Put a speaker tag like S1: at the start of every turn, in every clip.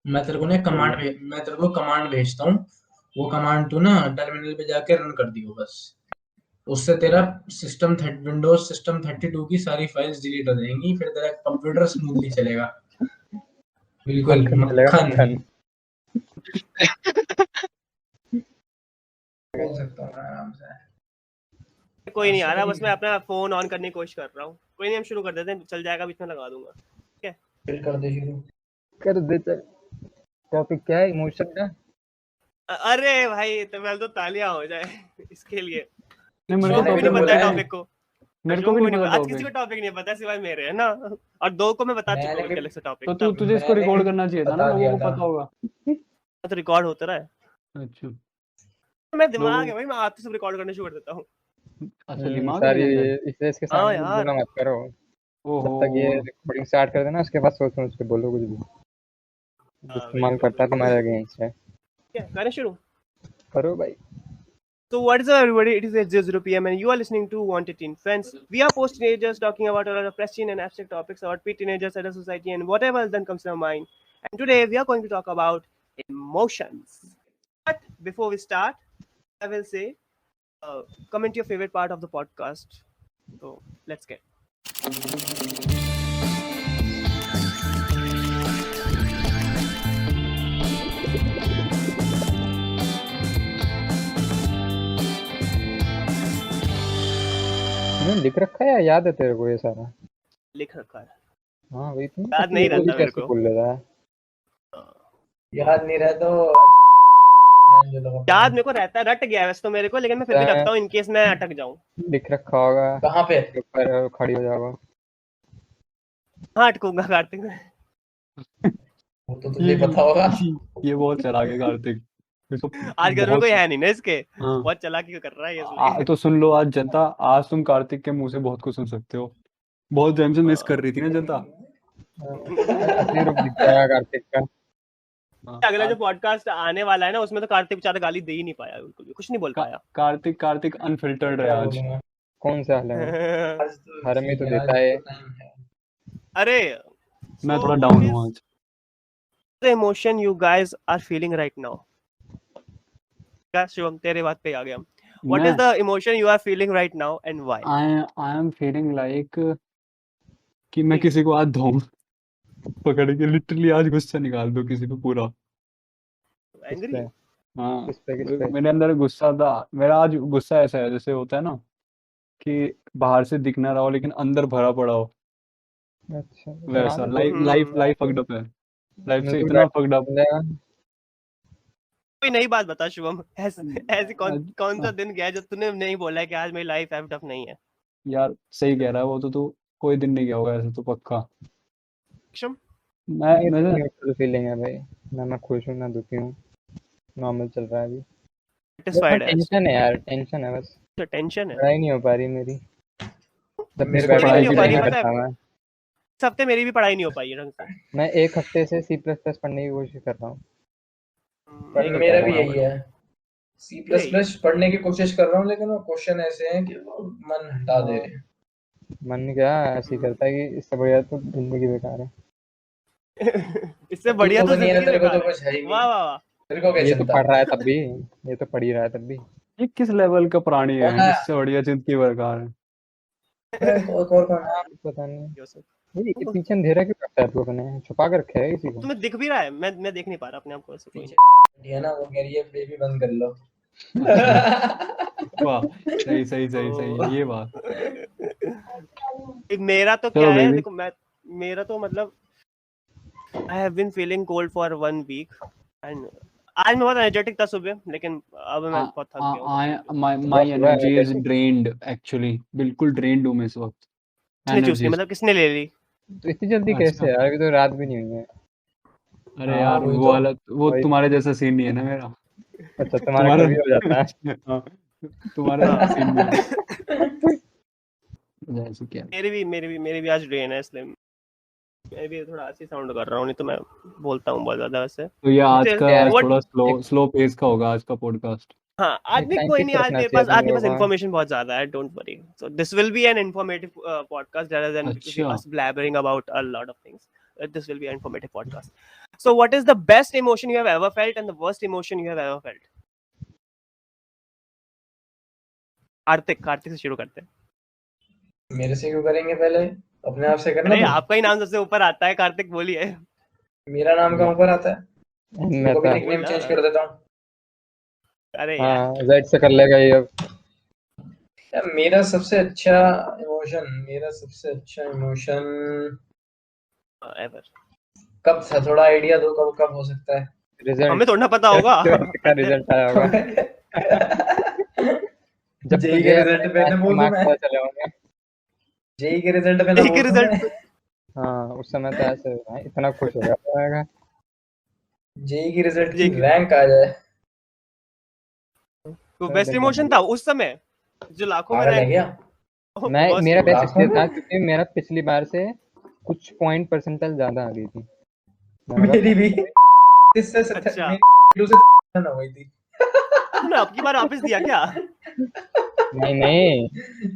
S1: मैं तेरे को कमांड भेजता हूँ, वो कमांड तू ना टर्मिनल पे जाके रन कर दियो बस। उससे तेरा विंडोज सिस्टम 32 की सारी फाइल्स डिलीट हो जाएंगी, फिर तेरा कंप्यूटर स्मूथली चलेगा, बिल्कुल
S2: मक्खन चलेगा,
S1: मक्खन।
S2: मक्खन।
S1: बोल सकता हूँ मैं आराम से।
S3: कोई नहीं आ रहा, बस मैं अपना फोन ऑन करने की कोशिश कर रहा हूँ। कोई नहीं, हम शुरू कर देते हैं, चल जाएगा, बीच में लगा दूंगा। ठीक है,
S1: फिर कर दे शुरू।
S2: कर देते। टॉपिक क्या है? इमोशन का?
S3: अरे भाई तो पहले तो तालियां हो जाए इसके लिए।
S4: नहीं, मेरे
S3: शुभम
S4: को
S3: को भी नहीं
S4: टॉपिक
S3: पता है
S4: बोला है।
S3: टॉपिक को,
S4: मेरे को भी नहीं पता
S3: आज किसी को टॉपिक नहीं पता सिवाय मेरे, है ना। और दो को मैं बता चुका हूँ अलग से टॉपिक।
S4: तो तुझे इसको रिकॉर्ड करना चाहिए था ना,
S1: बता
S4: लोगों को
S1: दिया था।
S4: पता होगा।
S3: तो रिकॉर्ड होता रहा है।
S4: अच्छा
S3: मैं दिमाग है भाई, मैं आपसे सब रिकॉर्ड करना शुरू कर देता हूँ।
S4: अच्छा, दिमाग
S2: सारी
S4: है तेरे अंदर।
S2: इसलिए इसके
S3: हाँ
S2: सामने
S3: यार।
S2: बोलना मत करो। जब
S4: ओहो,
S2: तक ये रिकॉर्डिंग स्टार्ट कर देना, उसके बाद सोच समझ के बोलो कुछ भी। जो मन करता है तुम्हारे अगेंस्ट है।
S3: क्या करें शुरू?
S2: करो भाई।
S3: So what is up everybody, it is 8:00 PM and you are listening to Wanted Teen Friends. We are post teenagers talking about a lot of pressing and abstract topics about pre-teenagers and society and whatever else then comes to our mind. And today we are going to talk about emotions. But before we start, I will say, comment your favorite part of the podcast. So let's get.
S2: लिख रखा है या याद है तेरे को ये सारा?
S3: लिख रखा है।
S2: हाँ वही तो।
S3: याद नहीं रहता मेरे को।
S2: भूल लेता है।
S1: याद नहीं रहा तो
S3: याद मेरे को रहता है, रट गया है वैसे तो मेरे को, लेकिन मैं फिर भी रखता हूँ इन केस मैं अटक जाऊँ।
S2: लिख रखा होगा
S1: कहाँ पे?
S2: ऊपर खड़ी हो जाओगा।
S3: हाँ अटकूंगा कार्तिक में।
S1: वो तो तुझे पता होगा।
S4: ये बहुत चालाक है कार्तिक। इसको
S3: आज घर में
S4: बहुत-
S3: कोई है नहीं ना इसके,
S4: हाँ।
S3: बहुत चालाकी कर रहा है ये इसलिए।
S4: तो सुन लो आज जनता, आज तुम कार्तिक के मुंह से बहुत कुछ सुन सकते हो। बहुत टाइम से मिस कर रही थी ना जनता।
S2: असली रूप दिख जाएगा कार्तिक का।
S3: अगला जो पॉडकास्ट आने वाला है ना, उसमें तो कार्तिक बेचारा गाली दे ही नहीं पाया, बिल्कुल भी कुछ नहीं बोल पाया।
S4: कार्तिक अनफिल्टर्ड है आज।
S2: कौन सा हाल है? हर में तो देता है।
S3: अरे
S4: मैं थोड़ा डाउन हूँ आज।
S3: The emotion you guys are feeling right now. क्या शिवम तेरे बात पे आ गया। What is the emotion you are feeling right now and why?
S4: I am feeling like कि मैं किसी को आज धोऊं, पकड़ के लिटरली आज गुस्सा निकाल दूं किसी पे पूरा।
S3: Angry?
S4: हाँ,
S2: किस पे?
S4: मेरे अंदर गुस्सा था। मेरा आज गुस्सा ऐसा है जैसे होता है ना कि बाहर से दिख ना रहा हो लेकिन अंदर भरा पड़ा हो,
S2: अच्छा
S4: वैसा। लाइफ फक्ड अप है। लाइफ से
S2: तू
S4: इतना फक्ड अप।
S3: कोई नई बात बता शुभम, ऐसी कौन सा दिन गया जब तूने नहीं बोला है कि आज मेरी लाइफ एफड अप नहीं है?
S4: यार सही कह रहा है वो तो। तू कोई दिन नहीं गया होगा ऐसे तो पक्का।
S3: शिवम
S2: मैं फीलिंग है भाई, ना मैं खुश हूँ ना दुखी हूँ, नॉर्मल चल रहा है अभी।
S3: satisfied है।
S2: टेंशन है यार, टेंशन है बस।
S3: टेंशन है,
S2: पढ़ाई नहीं हो पा रही मेरी। जब
S3: मेरी
S2: मेरे
S3: पढ़ाई नहीं हो पा रही,
S2: बैठने
S3: पता है?
S2: मैं
S3: इस हफ्ते मेरी भी पढ़ाई नहीं हो पाई है ढंग से।
S2: मैं एक हफ्ते से C++ पढ़ने की कोशिश कर रहा हूँ।
S1: मेरा भी यही है, C++ पढ़ने की कोशिश कर रहा हूँ, लेकिन वो क्वेश्चन ऐसे हैं कि वो मन हटा दे रहे हैं।
S2: मन क्या ऐसे ही करता है कि इससे बढ़िया तो जिंदगी बेकार है।
S3: इससे बढ़िया तो
S1: नहीं है,
S3: जिंदगी
S1: तेरे को तो
S3: बेकार है।
S1: कुछ है ही नहीं।
S3: वाह वाह वाह।
S1: तेरे को क्या
S2: ये तो
S1: चिंता?
S2: पढ़ रहा है तब भी, ये तो पढ़ ही रहा है तब भी।
S4: ये किस लेवल का प्राणी है
S1: कौन है?
S4: जिससे बढ़िया जिंदगी बेकार है?
S1: और कौन है?
S2: पता नहीं ये पीछे अंधेरा क्यों करता है तू? अपने छुपा कर रखा है किसी को?
S3: तुम्हें दिख भी रहा है, मैं देख नहीं पा रहा अपने आप को ऐसे कोई।
S1: है ना, वो कह रही है बेबी बंद कर लो।
S4: वाह, सही ये बात।
S3: मेरा तो
S4: चलो
S3: क्या है,
S4: baby।
S3: देखो मेरा तो मतलब I have been feeling cold for 1 week and आज मैं बहुत एनर्जेटिक था सुबह, लेकिन अब मैं बहुत थक गया हूँ।
S4: My energy is drained actually. बिल्कुल ड्रेन्ड हूँ मैं इस वक्त।
S3: किसने चूज की, मतलब किसने ले ली?
S2: तो इतनी जल्दी कैसे यार? अभी तो रात भी नहीं हुई है।
S4: अरे यार वो वाला वो तुम्हारे जैसा सीन नहीं है ना मेरा।
S2: अच्छा तुम्हारा कभी हो जाता है।
S4: हाँ, तुम्हारा जैसा सीन नहीं है। जैसे क्या
S3: मेरी भी आज ड्रेन है, इसलिए मैं भी थोड़ा ऐसे साउंड कर रहा हूँ, नहीं तो मैं बोलता हूँ बहुत ज्यादा वैसे।
S4: तो ये आज का
S3: What-
S4: थोड़ा स्लो पेस का होगा आज का पॉडकास्ट।
S3: हाँ आज नहीं, कोई नहीं, आज मेरे पास इन्फॉर्मेशन बहुत ज्यादा है, don't worry. So this will be an informative podcast rather than us blabbering about a lot of things. This will be an informative podcast. So what is the best emotion you have ever felt and the worst emotion you have ever felt? Kartik से शुरू करते हैं.
S1: मेरे से क्यों करेंगे, पहले अपने आप से करना.
S3: अरे
S1: तो
S3: आपका ही नाम सबसे ऊपर आता है. कार्तिक बोलिए.
S1: मेरा नाम कहाँ ऊपर आता है.
S2: मैं
S1: तो
S2: तो
S1: निकनेम चेंज कर देता हूँ.
S3: अरे यार.
S2: हाँ जेड से कर लेगा ये अब.
S1: यार मेरा सबसे अच्छा इमोशन
S3: ever.
S1: कब था, थोड़ा आइडिया दो, कब कब हो सकता है.
S2: रिजल्ट
S3: हमें थोड़ा पता होगा.
S2: का रिजल्ट आया होगा जब
S1: जेई के रिजल्ट पे ना बोल दूं मैं.
S2: चले होंगे.
S1: जेई के रिजल्ट पे ना
S3: जेई के
S1: बोल दूं
S3: रिजल्ट
S1: मैं.
S2: हाँ उस समय तो ऐसे भाई इतना खुश हो गया.
S1: जेई की रिजल्ट की
S3: जेई की-
S1: रैंक आ जाए.
S3: तो बेस्ट इमोशन था उस समय जो लाखों में
S1: पागल है
S3: रैंक.
S1: क्या.
S2: मैं मेरा बेस्ट
S1: लाखों
S2: इसलिए
S1: में?
S2: था क्योंकि मेरा पिछली बार से कुछ पॉइंट परसेंटाइल ज्यादा आ गई थी. मैंने
S1: मेरी भी इससे
S3: अच्छा.
S1: मेरी से ना हुई थी.
S3: तुमने आपकी बार वापस दिया क्या?
S2: नहीं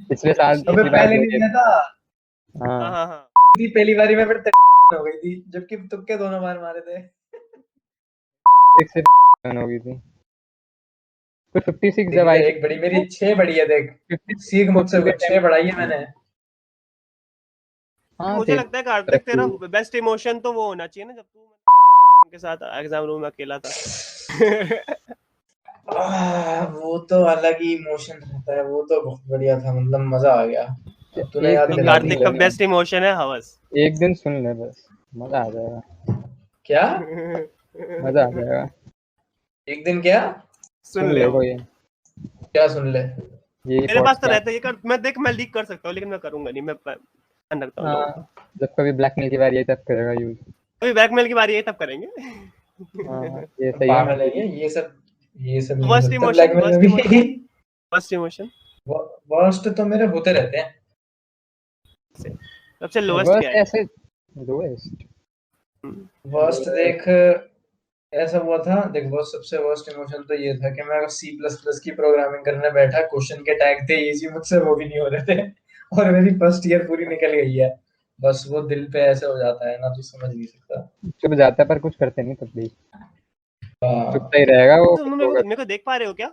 S2: पिछले साल
S1: अबे
S2: पिछली बार
S1: पहले नहीं दिया था.
S2: हाँ
S3: हाँ.
S1: पहली बारी में फिर हो गई थी, जबकि तुक्के दोनों बार मारे थे.
S2: 6 से हो गई थी. तो 56 जब आई
S1: एक बड़ी मेरी 6 बड़ी है देख.
S2: 56
S1: सीख मुझसे कुछ 6 बढ़ाई है मैंने.
S2: हाँ
S3: मुझे
S2: थे.
S3: लगता है कार्तिक तेरा बेस्ट इमोशन तो वो होना चाहिए ना जब तू के साथ एग्जाम रूम में अकेला था.
S1: वो तो अलग ही इमोशन रहता है. वो तो बहुत बढ़िया था, मतलब मजा आ गया. तूने याद
S3: तो
S1: दिला
S3: कार्तिक
S1: दिया.
S3: का बेस्ट इमोशन है हवस.
S2: एक दिन सुन ले बस मजा आ जाएगा.
S1: क्या
S2: मजा आ जाएगा.
S1: एक दिन क्या
S3: सुन ले.
S2: को ये
S1: क्या सुन ले.
S2: ये
S3: मेरे पास तो
S2: podcast.
S3: रहता है ये कर. मैं लीक कर सकता हूँ लेकिन मैं करूंगा नहीं. मैं ध्यान रखता हूँ.
S2: हाँ जब कभी ब्लैकमेल की बारी आई तब करेगा यूज.
S3: अभी ब्लैकमेल की बारी है तब करेंगे.
S2: हाँ ये सही
S1: पागल
S2: है.
S1: है ये सब
S3: Worst emotion, worst emotion. First emotion
S1: worst तो मेरे होते रहते हैं.
S3: सबसे लोएस्ट क्या है?
S2: ऐसे लोएस्ट
S1: वर्स्ट देख ऐसा हुआ था. देख वो सबसे वर्स्ट इमोशन तो ये था कि मैं C++ की प्रोग्रामिंग करने बैठा. क्वेश्चन के टैग थे इजी, मुझसे वो भी नहीं हो रहे थे और मेरी फर्स्ट ईयर पूरी निकल गई है. बस वो दिल पे ऐसे हो जाता है ना, तू समझ नहीं सकता.
S2: चुप जाता है पर कुछ करते नहीं तब भी.
S1: हाँ,
S2: चुपता ही रहेगा वो.
S3: तुम मेरे को देख पा रहे हो क्या?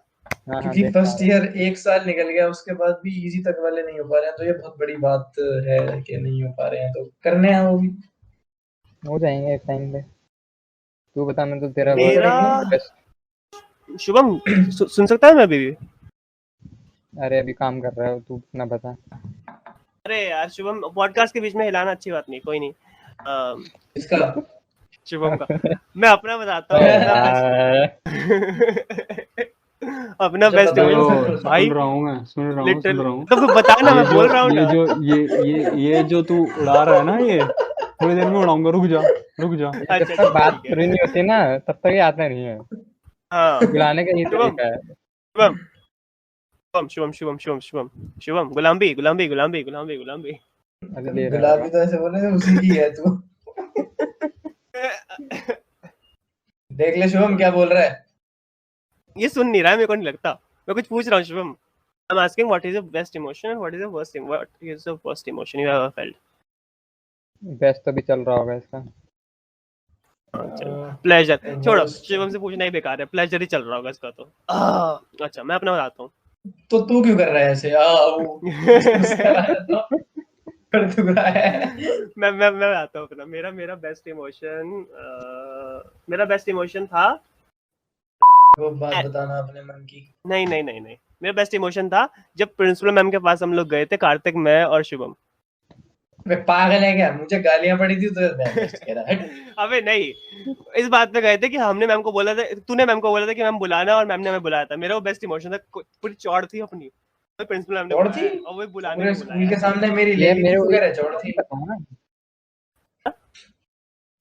S2: हाँ
S1: क्योंकि
S2: देख
S1: फर्स्ट
S2: पा रहा
S1: ईयर 1 साल निकल गया, उसके बाद भी इजी तक वाले नहीं हो पा रहे हैं. तो ये बहुत बड़ी बात है कि नहीं हो पा रहे हैं, तो करने हैं वो भी.
S2: हूँ. हो जाएंगे एक टाइम पे. तू बता मैं तो तेरा
S3: मेरा
S2: best-
S3: शुभम सुन सकता है मैं अभी भी?
S2: अरे अभी काम कर रहा है तू अपना बता.
S3: अरे यार शुभम पॉडकास्ट के बीच में हिलाना अच्छी बात नहीं. कोई नहीं.
S1: इसका
S3: शुभम का मैं अपना बताता हूँ. अपना बेस्ट
S1: बताओ।
S3: इमोशन भाई.
S4: सुन रहा हूँ
S3: लिटरली तो तू बता ना. मैं बोल रहा हूँ
S4: ये
S3: ना.
S4: जो ये जो तू उड़ा रहा है ना, ये थोड़ी देर में उड़ाऊंगा. रुक जा.
S3: अच्छा,
S2: जब तक बात
S3: ठीक है.
S2: पूरी नहीं होती ना तब तक ये आता नहीं है.
S3: हाँ
S2: बुलाने का ये
S3: शुभम.
S2: तरीका है.
S3: शुभम गुलाम्बी.
S2: अरे ले रहा
S1: गुलाबी तो ऐसे बोले उसी की है तू. देख ले शुभम क्या बोल रहा है.
S3: ये सुन नहीं रहा है. मेरे को नहीं लगता. मैं कुछ पूछ रहा हूँ Shubham. I'm asking what is your best emotion and what is the worst emotion you ever felt?
S2: Best तो भी चल रहा होगा इसका.
S3: प्लेजर छोड़ो.
S1: worst.
S3: शिवम से पूछना ही बेकार है. प्लेजर ही चल रहा होगा इसका तो. अच्छा मैं अपना बताता हूँ.
S1: तो तू क्यों कर रहा है ऐसे. वो कर तू रहा है.
S3: मैं बताता हूँ अपना. मेरा बेस्ट इमोशन था.
S1: वो बात बताना अपने मन की.
S3: नहीं. मेरा बेस्ट इमोशन था जब प्रिंसिपल मैम के पास हम लोग गए थे. कार्तिक, मैं और शुभम.
S1: मैं पागल है क्या. मुझे गालियां पड़ी थी तो मैं बेस्ट कह रहा है.
S3: अबे नहीं. इस बात पे गए थे कि हमने मैम को बोला था. तूने मैम को बोला था कि मैम बुलाना और मैम ने हमें बुलाया था. मेरा वो बेस्ट इमोशन था. पूरी चौड़ थी अपनी. प्रिंसिपल मैम ने
S1: चौड़
S3: बुलाया
S1: थी?
S3: और वो बुलाने
S1: पूरे
S3: को
S1: स्कूल
S3: बुलाया.
S1: के सामने मेरी
S2: ये
S1: ले ली
S2: मेरे
S1: थी. तू कह रहा है चौड़ थी.
S2: पता है ना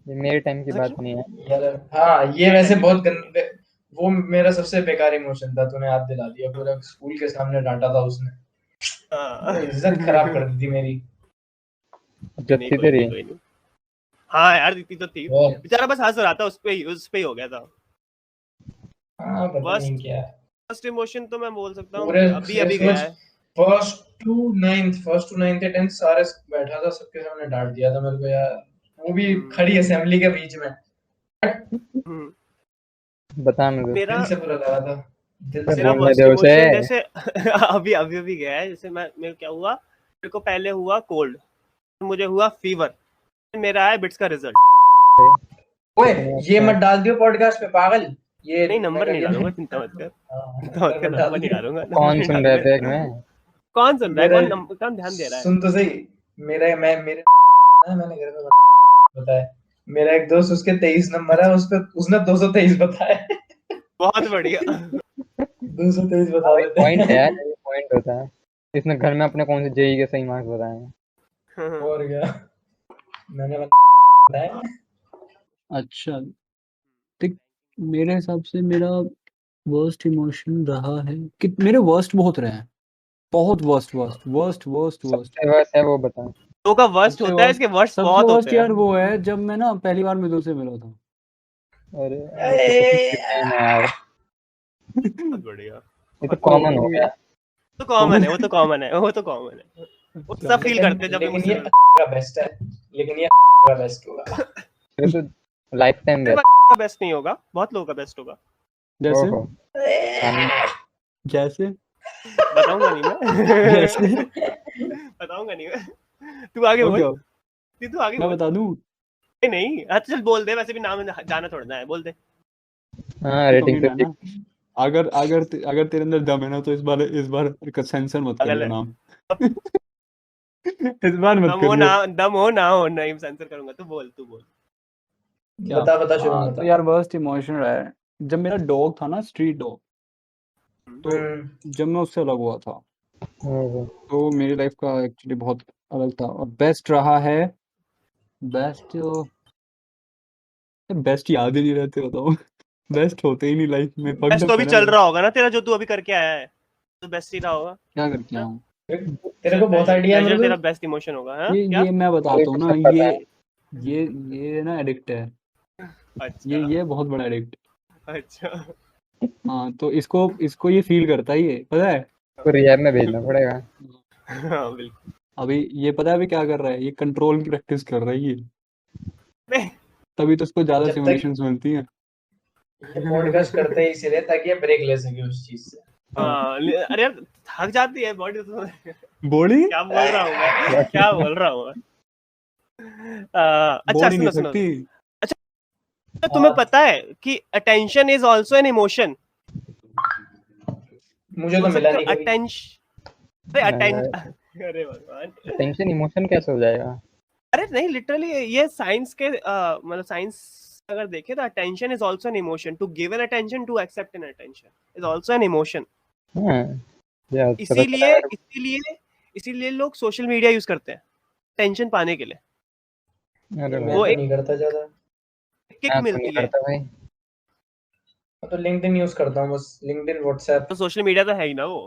S2: ये मेरे टाइम की बात नहीं है.
S1: यार हाँ ये वैसे बहुत गंदे. वो मेरा सबसे बेकार इमोशन था. तूने याद दिला दिया. पूरा स्कूल के सामने डांटा था उसने.
S3: हाँ.
S1: इज्जत खराब कर दी थी मेरी.
S2: जब
S3: नहीं,
S2: थी
S3: कोई
S2: तेरी.
S3: नहीं, कोई नहीं. हाँ यार दीदी तो थी.
S1: वो
S3: बेचारा बस हंस रहा था. उस पे ही हो गया था.
S1: हाँ पता
S3: बस
S1: नहीं क्या.
S3: फर्स्ट इमोशन तो मैं बोल सकता हूँ
S1: पूरे
S3: अभी गया है.
S1: फर्स्ट टू नाइन्थ 10th सारे बैठा था. सबके सामने डांट दिया था मेरे को यार. वो भी खड़ी असेंबली के बीच में.
S3: हम्म,
S2: बता मुझे।
S3: मेरा
S1: दिल से बुरा लगा था, दिल
S2: अरे
S1: से।
S3: मेरा
S2: बोलने
S3: वर्स्ट
S2: दे उसे।
S3: इमोशन जैसे अभी अभी अभी गया है। जैसे मेरे क्या हुआ, मेरे को पहले हुआ कोल्ड, मुझे हुआ फीवर, मेरा आया बिट्स का रिजल्ट।
S1: ओए ये मत डाल दियो पॉडकास्ट पे पागल, ये
S3: नहीं नंबर नहीं
S1: ये
S3: डालूंगा, चिंता मत कर,
S1: हाँ,
S3: चिंता मत कर,
S1: मत डाल
S3: नंबर नहीं
S1: दियो।
S3: डालूंगा, नंबर
S2: कौन
S3: नहीं
S2: सुन रहे
S3: डालूंगा।
S2: थे एक में?
S3: कौन सुन रहा है,
S1: मेरा
S3: कौन ध्यान दे रहा है?
S1: सुन तो सही, मेरे मैंने घर में बताया, मेरा एक दोस्त उसके 23 नंबर है, उस पे उसने 223 बताया।
S3: बहुत बढ़िया।
S1: 223 बता
S2: भाई
S1: देते
S2: पॉइंट है
S1: हैं।
S2: यार, ये पॉइंट होता है। इसने घर में अपने कौन से जेई के सही मार्क्स बताए हैं।
S1: और क्या, मैंने बताया।
S4: अच्छा, देख, मेरे हिसाब से मेरा वर्स्ट इमोशन रहा है कि मेरे वर्स्ट बहुत रहे हैं, बहुत worst worst worst worst worst.
S2: सबसे वर्स्ट है वो बता।
S3: तो का वर्स्ट
S4: सबसे
S3: होता है,
S4: वर्स्ट
S3: इसके वर्स्ट
S4: सबसे
S3: बहुत
S4: वर्स्ट
S3: होते हैं।
S4: यार वो है जब मैं ना पहली बार मृदुल से मिला था।
S2: अरे ये तो सबकी सेम है यार,
S3: बहुत बढ़िया।
S2: ये तो कॉमन हो गया।
S3: तो कॉमन है, वो तो कॉमन है, वो तो कॉमन है, वो सब फील करते हैं जब भी
S1: लेकिन
S3: मुझसे
S1: ये
S3: मिलते
S1: का बेस्ट है, लेकिन ये का बेस्ट होगा।
S2: ये तो लाइफ टाइम
S3: हैं।
S2: बेस्ट।
S3: मेरे का बेस्ट नहीं होगा, बहुत लोगों का बेस्ट होगा।
S4: जैसे
S2: ओहो
S4: जैसे
S3: बताऊंगा नहीं मैं।
S4: जैसे
S3: बताऊंगा नहीं मैं, तू आगे
S4: हो
S3: बोल,
S4: गया,
S3: तू आगे
S4: मैं
S3: बोल।
S4: बता दूं।
S3: नहीं नहीं, अच्छा चल बोल दे, वैसे भी नाम जाना छोड़ना है, बोल दे।
S2: हाँ रेटिंग
S4: कमीना है
S2: तो
S4: ना, अगर अगर अगर तेरे अंदर दम है ना तो इस बार सेंसर मत कर
S3: पागल
S4: मेरा
S3: है,
S4: नाम। इस बार मत करियो।
S3: दम हो ना हो, नहीं सेंसर करूंगा, तू बोल, तू बोल।
S4: क्या?
S1: बता बता शुरू
S4: हाँ,
S1: बता।
S4: तो यार वर्स्ट इमोशन रहा है जब मेरा डॉग था ना, स्ट्रीट डॉग, तो जब मैं उससे अलग हुआ था,
S2: ओहो
S4: तो मेरी लाइफ का एक्चुअली बहुत अलग था। और बेस्ट रहा है, बेस्ट बेस्ट याद ही नहीं रहते, बताओ। बेस्ट होते ही नहीं लाइफ में, फक्ड
S3: बेस्ट तो
S4: अप
S3: अभी
S4: है ना
S3: चल
S4: life।
S3: रहा होगा ना तेरा, जो तू अभी करके आया है, तो बेस्ट ही रहा होगा।
S4: क्या करके आऊँ?
S1: तेरे को बहुत आइडिया है
S3: प्लेजर
S1: मृदुल।
S3: तेरा बेस्ट इमोशन होगा, हाँ क्या?
S4: ये मैं बताता हूँ ना,
S2: सब पता है।
S4: ये ना एडिक्ट है,
S3: अच्छा
S4: ये बहुत बड़ा एडिक्ट।
S3: अच्छा।
S4: हाँ, तो इसको इसको ये फील करता ही है, पता है।
S2: तो रिहैब में भेजना पड़ेगा।
S3: हाँ बिल्कुल।
S4: अभी ये पता है अभी क्या कर रहा है, ये कंट्रोल की प्रैक्टिस कर रहा है ये,
S3: नहीं,
S4: तभी तो इसको ज्यादा
S1: जब तक
S4: सिमुलेशंस मिलती हैं।
S1: ये पॉडकास्ट करते ही इसीलिए ताकि ये ब्रेक ले सके उस चीज से।
S3: हाँ, अरे यार थक जाती है बॉडी तो।
S4: बॉडी
S3: क्या बोल रहा हूँ मैं, क्या बोल रहा हूँ मैं? अच्छा
S4: बॉडी नहीं
S3: सुनो सुनो,
S4: थकती।
S3: तो तुम्हें पता है कि attention is also an emotion?
S1: मुझे तो
S3: बोल
S1: मिला
S3: सकते हो
S1: नहीं कभी।
S3: अटेंशन, अरे भगवान।
S2: टेंशन इमोशन कैसे हो जाएगा?
S3: अरे नहीं, लिटरली ये साइंस के मतलब साइंस अगर देखें तो attention is also an emotion, to give an attention, to accept an attention is also an emotion.
S2: हाँ यार पता चला
S3: इसीलिए
S2: मेरे को।
S3: इसीलिए इसीलिए लोग सोशल मीडिया यूज करते हैं टेंशन पाने के लिए,
S2: अरे
S1: मैं
S3: वो
S1: तो
S3: एक
S1: नहीं करता ज्यादा।
S3: किक
S2: मैं तो नहीं
S3: मिलती है।
S2: करता भाई।
S1: मैं तो लिंक्डइन यूज करता हूँ बस, लिंक्डइन व्हाट्सएप
S3: तो सोशल मीडिया तो है ही ना वो।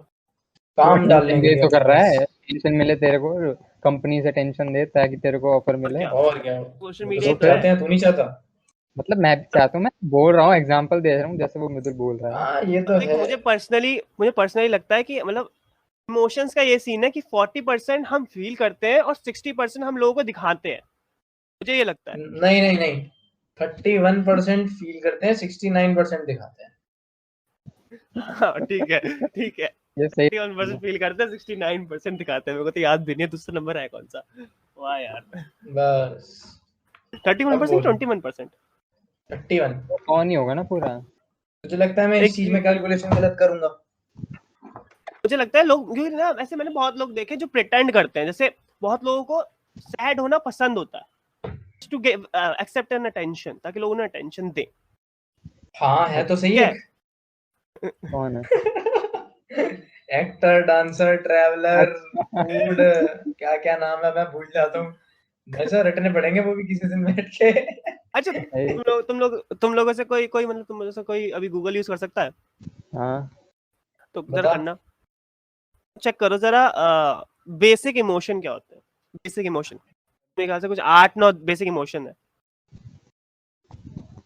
S1: काम डालने के
S2: ये
S1: लिए
S2: तो कर
S1: अपने
S2: रहा
S1: पास।
S2: है, टेंशन मिले तेरे को, कंपनी से टेंशन दे ताकि तेरे को ऑफर मिले।
S3: क्या
S1: और क्या,
S3: सोशल
S1: वो तो
S3: मीडिया
S1: सब
S3: तो है।
S1: चाहते हैं, तू नहीं चाहता?
S2: मतलब मैं भी चाहता हूँ, मैं बोल रहा हूँ, एग्जांपल दे रहा हूँ जैसे वो मिदुल बोल रहा है।
S1: हाँ ये तो
S3: देख
S1: है।
S3: मुझे पर्सनली लगता है कि मतलब इमोशंस का ये सीन है कि 40% हम फील करते हैं और 60% हम लोगों को दिखाते हैं, मुझे ये लगता है।
S1: नहीं नहीं नहीं, 31% फील करते हैं, 69% दिखाते हैं।
S3: हाँ ठीक है, ठीक है।
S2: ये सही
S3: 31% फील करते हैं, 69% दिखाते हैं। मेरे को तो याद भी नहीं है दूसरा नंबर है कौन सा। वाह यार,
S1: बस
S3: 31%
S1: बोल
S3: 21%।
S1: 31।
S2: ऑन ही होगा ना पूरा।
S1: मुझे लगता है मैं इस चीज में कैलकुलेशन गलत करूंगा।
S3: मुझे लगता है लोग, क्योंकि ना ऐसे मैंने बहुत लोग देखे जो प्रिटेंड करते हैं, जैसे बहुत लोगों को सैड होना पसंद होता है, to give accept an attention, ताकि लोग उन्हें अटेंशन दें।
S1: हाँ है तो सही
S3: क्या
S1: एक।
S2: कौन है?
S1: एक्टर, डांसर, ट्रैवलर, फूड, क्या क्या नाम है मैं भूल जाता हूँ। वैसे रटने पड़ेंगे वो भी किसी दिन बैठ के।
S3: अच्छा तुम लोगों से कोई मतलब तुम लोगों से कोई अभी गूगल यूज कर सकता है?
S2: हाँ
S3: तो जरा
S1: बता।
S3: करना, चेक करो जरा बेसिक इमोशन क्या होते हैं। बेसिक इमोशन मेरे ख्याल से कुछ 8-9 बेसिक इमोशन है।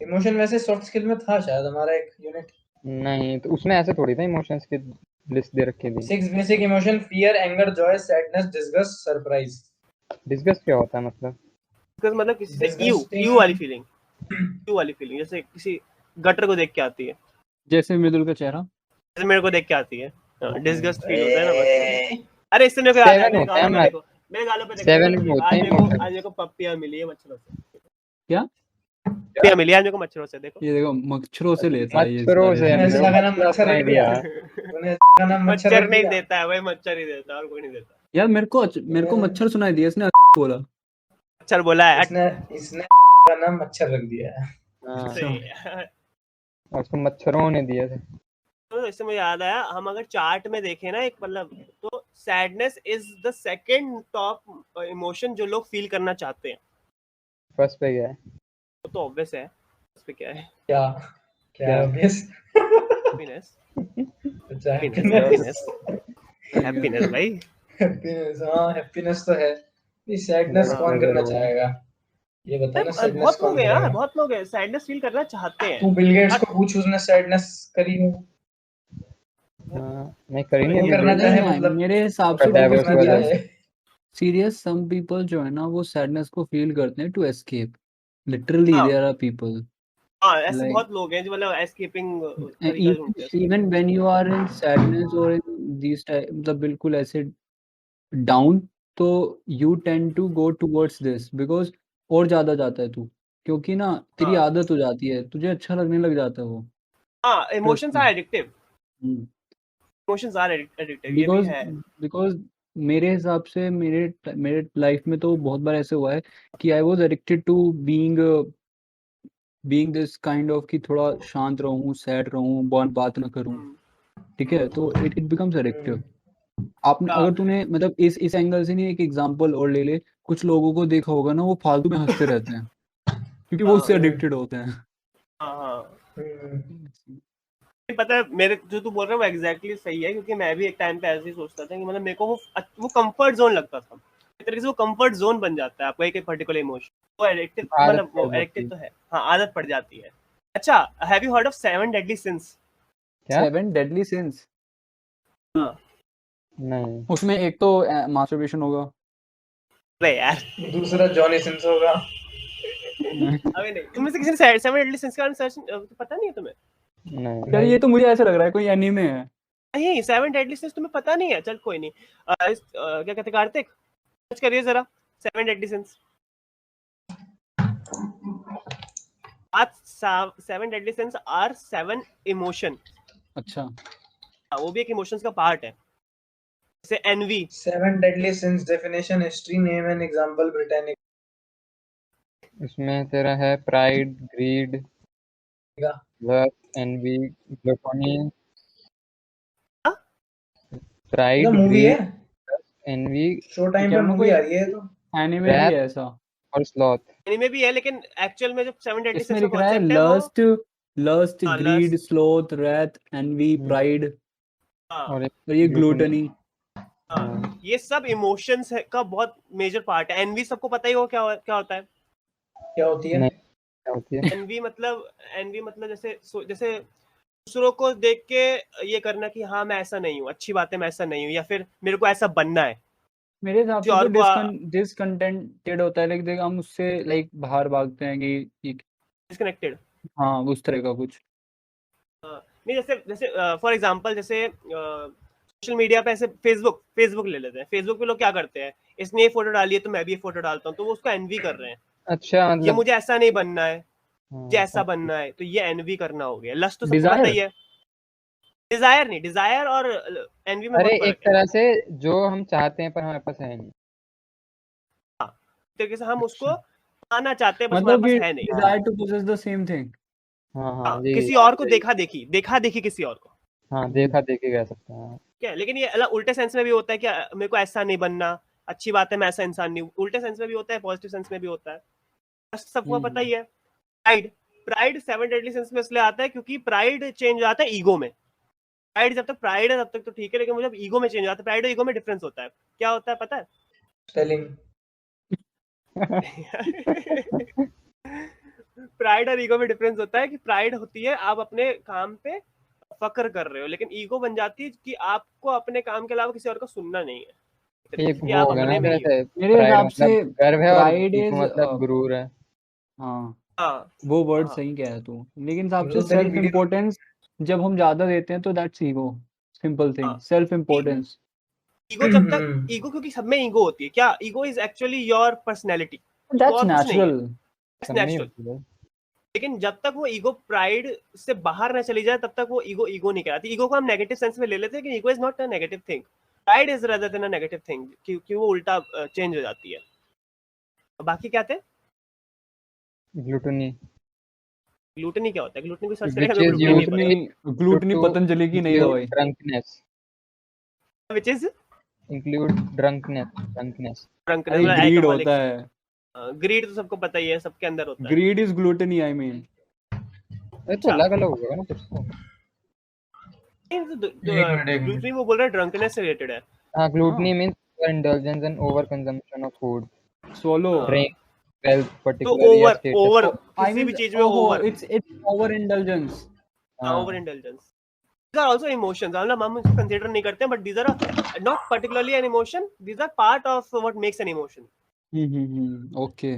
S1: इमोशन वैसे सॉफ्ट स्किल में था शायद हमारा एक यूनिट।
S2: नहीं, तो उसमें ऐसे थोड़ी था इमोशंस की लिस्ट दे रखी थी।
S1: 6 basic emotion: fear, anger, Joy, sadness, disgust, surprise.
S2: Disgust क्या होता है मतलब?
S3: मतलब किसी से
S1: डिसगस्टिंग
S3: यू वाली फीलिंग। क्यों वाली फीलिंग, जैसे किसी गटर को देख के आती है,
S4: जैसे मृदुल का चेहरा।
S3: जैसे मेरे को देख के आती है, डिस्गस्ट फील होता है ना बस। अरे इससे मेरे को याद है,
S2: 7
S3: मेरे
S2: होता है
S3: गालों पे
S2: हमारे,
S3: देखो, मेरे गालों पे देखो,
S2: 7 होते
S3: आज
S2: हैं
S3: मेरे को
S2: मच्छर।
S3: आज मेरे को पप्पियां मिली है मच्छरों से,
S4: क्या?
S3: पप्पियां मिली है आज मेरे को मच्छरों से, देखो
S4: ये देखो मच्छरों से लेता है ये
S2: मच्छरों से
S4: सारे।
S1: ऐसा लगा ना मच्छर
S2: नहीं
S1: रख
S2: दिया।
S1: दिया तूने, का नाम मच्छर
S3: मच्छर
S1: रख
S3: नहीं
S1: दिया।
S3: देता है भाई, मच्छर ही देता है और कोई नहीं देता।
S4: यार मेरे को मच्छर सुनाई दिया, इसने बोला।
S3: मच्छर बोला है
S1: इसने का नाम मच्छर रख दिया है।
S2: हाँ,
S3: से।
S2: उसको मच्छरों ने दिया था।
S3: तो इससे मुझे याद आया, हम अगर चार्ट में देखें ना एक, मतलब तो sadness is the second top emotion जो लोग फील करना चाहते हैं।
S2: फर्स्ट पे गया है।
S3: वो तो ऑब्वियस है, उस पे क्या है,
S1: क्या क्या obvious?
S3: हैप्पीनेस,
S1: अच्छा
S3: हैप्पीनेस, हैप्पीनेस भाई।
S1: हैप्पीनेस, हाँ हैप्पीनेस तो है। ये सैडनेस
S3: हाँ।
S1: कौन करना चाहेगा, ये बता ना, सैडनेस
S3: बहुत
S1: कौन
S3: लोग हैं यार,
S1: करेगा?
S3: बहुत लोग हैं सैडनेस फील करना चाहते हैं।
S1: तू बिल गेट्स को पूछ, उसने सैडनेस करी हो?
S2: हाँ, नहीं करी
S1: वो
S2: नहीं
S1: करना
S2: अभी।
S1: चाहे
S4: नहीं,
S1: मतलब
S4: मेरे हिसाब
S2: थोड़ा
S4: से देखो
S2: diverse
S1: करना
S2: हो जाए।
S1: चाहे।
S4: सीरियस सम पीपल जो है ना वो सैडनेस को फील करते हैं टू एस्केप। लिटरली
S3: हाँ।
S4: देयर आर पीपल
S3: हाँ, ऐसे
S4: Like-
S3: बहुत लोग हैं जो मतलब एस्केपिंग तरीका ढूंढते हैं।
S4: Even when you are in sadness और इन दिस टाइप, मतलब बिल्कुल ऐसे डाउन, तो you tend to go towards this because और ज्यादा जाता है तू, क्योंकि ना तेरी
S3: हाँ।
S4: आदत हो जाती है, तुझे अच्छा लगने लग जाता है वो।
S3: हाँ, emotions are addictive, emotions are addictive, ये भी
S4: बिकॉज
S3: है।
S4: बिकॉज मेरे हिसाब से मेरे लाइफ में तो बहुत बार ऐसे हुआ है कि I was addicted to being this kind of कि थोड़ा शांत रहूं, सैड रहूं, बात ना करूं, ठीक है, तो इट बिकम्स एडिक्टिव। आपने
S3: हाँ।
S4: अगर तूने मतलब इस एंगल से नहीं, एक एग्जांपल और ले ले, कुछ लोगों को देखा होगा ना वो फालतू में हंसते रहते हैं क्योंकि वो उससे एडिक्टेड होते हैं।
S3: हाँ। हाँ, पता है, मेरे जो तू बोल रहा है वो एग्जैक्टली सही है, क्योंकि मैं भी एक टाइम पे ऐसे ही सोचता था कि मतलब मेरे को वो कंफर्ट जोन लगता था, एक तरीके से वो कंफर्ट जोन बन जाता है आपका एक पर्टिकुलर इमोशन, वो एडिक्टिव,
S2: आदत
S3: मतलब वो
S2: पड़ जाती
S3: एडिक्टिव तो है, हाँ आदत पड़ जाती है। अच्छा, have you heard of 7 deadly since?
S2: क्या?
S4: 7 डेडली सिंस?
S2: नहीं।
S4: उसमें एक तो मास्टरबेशन होगा।
S3: अरे यार,
S1: दूसरा जॉनी सिंस होगा।
S3: अबे नहीं, तुम में से किसी ने 7 डेडली सिंस का सर्च पता नहीं है तुम्हें?
S2: नहीं।
S4: यार ये तो मुझे ऐसा लग रहा है कोई एनीमे है।
S3: नहीं, 7 डेडली सिंस तुम्हें पता नहीं है, चल कोई नहीं। क्या कहते हैं कार्तिक, सर्च करिए जरा 7 deadly sins. 7 deadly sins are 7 emotion.
S4: अच्छा,
S3: वो भी एक इमोशंस का पार्ट है, जैसे envy.
S1: 7 deadly sins definition, history, name and example, Britannica।
S2: उसमें तेरा है pride, greed, lust, envy, gluttony. Pride,
S1: movie है,
S2: ग्रीड, एनवी
S1: शो टाइम पे
S4: क्या
S1: मूवी आ रही है तो।
S4: एनीमे भी
S2: Wrath
S4: है ऐसा?
S2: और स्लॉथ।
S3: एनीमे भी है, लेकिन एक्चुअल में जो 7 डेडली
S4: इसमें
S3: सिंस का
S4: लिख रहा है
S3: कॉन्सेप्ट है वो,
S4: लस्ट,
S3: हाँ,
S4: greed,
S3: lust,
S4: sloth, wrath, envy, pride
S3: हाँ,
S2: और एक
S4: और ये ग्लूटनी।
S3: हाँ, ये सब इमोशंस का बहुत मेजर पार्ट है। एनवी सबको पता ही हो क्या होता है।
S1: क्या होती है?
S2: नहीं, क्या होती है?
S3: एनवी मतलब जैसे दूसरों को देख के ये करना कि हाँ मैं ऐसा नहीं हूँ, अच्छी बात है मैं ऐसा नहीं हूँ, या फिर मेरे को ऐसा बनना है।
S4: मेरे हिसाब से
S3: और
S4: तो डिसकंटेंटेड होता है, लाइक देख हम उससे लाइक बाहर भागते हैं कि
S3: डिस्कनेक्टेड।
S4: हाँ उस तरह का कुछ।
S3: नहीं, जैसे फॉर एग्जांपल, जैसे सोशल मीडिया पे ऐसे फेसबुक ले लेते हैं। फेसबुक पे लोग क्या करते हैं, इसने ये फोटो डाली है तो मैं भी ये फोटो डालता हूँ, तो वो उसको एनवी कर रहे हैं।
S2: अच्छा,
S3: ये
S2: मतलब
S3: मुझे ऐसा नहीं बनना है, मुझे
S2: हाँ,
S3: ऐसा बनना है, तो ये एनवी करना हो गया। लस्ट तो सबको पता
S4: डिजायर।
S3: ही है। डिजायर नहीं, डिजायर और एनवी में
S2: अरे
S3: बहुत
S2: एक
S3: फर्क है।
S2: तरह से जो हम चाहते हैं पर हमारे पास है नहीं।
S3: तरीके से हम उसको पाना चाहते हैं, बस हमारे
S4: मतलब
S3: पास
S4: कि
S3: है नहीं।
S4: Desire to possess the same thing.
S2: हाँ
S3: हाँ,
S2: हाँ,
S3: किसी और को देखा देखी किसी और को,
S2: हाँ, देखा देखी कह सकते हैं।
S3: क्या है। लेकिन ये अलग उल्टे सेंस में भी होता है कि मेरे को ऐसा नहीं बनना, अच्छी बात है मैं ऐसा इंसान नहीं हूँ। उल्टे सेंस में भी होता है, पॉजिटिव सेंस में भी होता है, सबको पता ही है। प्राइड 7 डेडली सिंस में इसलिए आता है क्योंकि प्राइड चेंज आता है ईगो में। प्राइड जब तक प्राइड है तब तक तो ठीक है, लेकिन जब ईगो में चेंज आता है, प्राइड और ईगो में डिफरेंस होता है। क्या होता है पता है?
S1: टेलिंग।
S3: प्राइड और ईगो में डिफरेंस होता है कि प्राइड होती है आप अपने काम पे फक्र कर रहे हो, लेकिन ईगो बन जाती है कि आपको अपने काम के अलावा किसी और का सुनना नहीं है,
S2: एक
S3: कि
S2: वो
S3: आप
S2: हो गया
S3: अपने
S2: ना,
S3: में ही हो।
S2: जैसे
S4: मेरे
S2: प्राइड
S4: हिसाब
S2: मतलब
S4: से
S2: गर्व है और
S4: प्राइड
S2: ईगो
S4: इज
S2: मतलब गुरूर है।
S4: हाँ
S3: हाँ
S4: वो वर्ड
S3: हाँ
S4: सही कह है तू, लेकिन हिसाब से
S1: मतलब तेरी
S4: सेल्फ
S1: वीडियो
S4: इम्पोर्टेंस जब हम ज्यादा देते हैं तो दैट्स ईगो, सिंपल थिंग,
S3: हाँ
S4: सेल्फ इम्पोर्टेंस।
S3: ईगो जब तक ईगो, क्योंकि सब में ईगो होती है क्या, ego is actually your personality, ego
S4: that's
S3: और कुछ नहीं है,
S4: नेचुरल।
S3: इट्स
S2: सब में ही
S3: नेचुरल।
S2: होती है।
S3: लेकिन जब तक वो ईगो प्राइड से बाहर ना चली जाए तब तक वो ईगो ईगो नहीं कहलाती। ईगो को हम नेगेटिव सेंस में ले लेते हैं कि ego is not a negative thing, pride is rather than a negative thing, क्योंकि वो उल्टा चेंज हो जाती है। बाकी क्या थे?
S2: ग्लूटनी
S3: ग्लूटनी क्या होता है? ग्लूटनी को सर्च करेगा
S2: which
S3: तो
S2: is
S3: ग्लूटनी नहीं
S2: used
S3: पता।
S4: ग्लूटनी
S2: to
S4: पतंजलि की नई
S2: include
S4: दवाई।
S2: drunkenness
S3: which is
S2: drunkenness
S3: drunkenness,
S4: अरे
S3: मतलब
S4: ग्रीड
S3: अल्कोहलिक।
S4: होता है,
S3: ग्रीड तो सबको पता ही है, सबके अंदर होता है।
S4: Grid is gluttony I mean.
S2: ये तो
S3: अच्छा,
S2: अलग अलग होगा ना कुछ तो।
S1: एक
S3: ग्लूटनी
S1: मिनट
S3: वो बोल रहा है ड्रंकनेस से रिलेटेड है।
S2: हाँ
S4: हाँ
S2: gluttony means indulgence and overconsumption of food
S4: solo.
S2: drink wealth
S3: तो
S2: particular या
S3: ओवर
S2: status
S3: ओवर
S4: आई
S3: किसी
S4: मीन
S3: भी चीज में
S4: ओहो
S3: over,
S4: it's over indulgence.
S3: Over intelligence. These are also emotions. मतलब हम इसको consider नहीं करते हैं, but these are not particularly an emotion. These are part of what makes an emotion.
S4: Okay,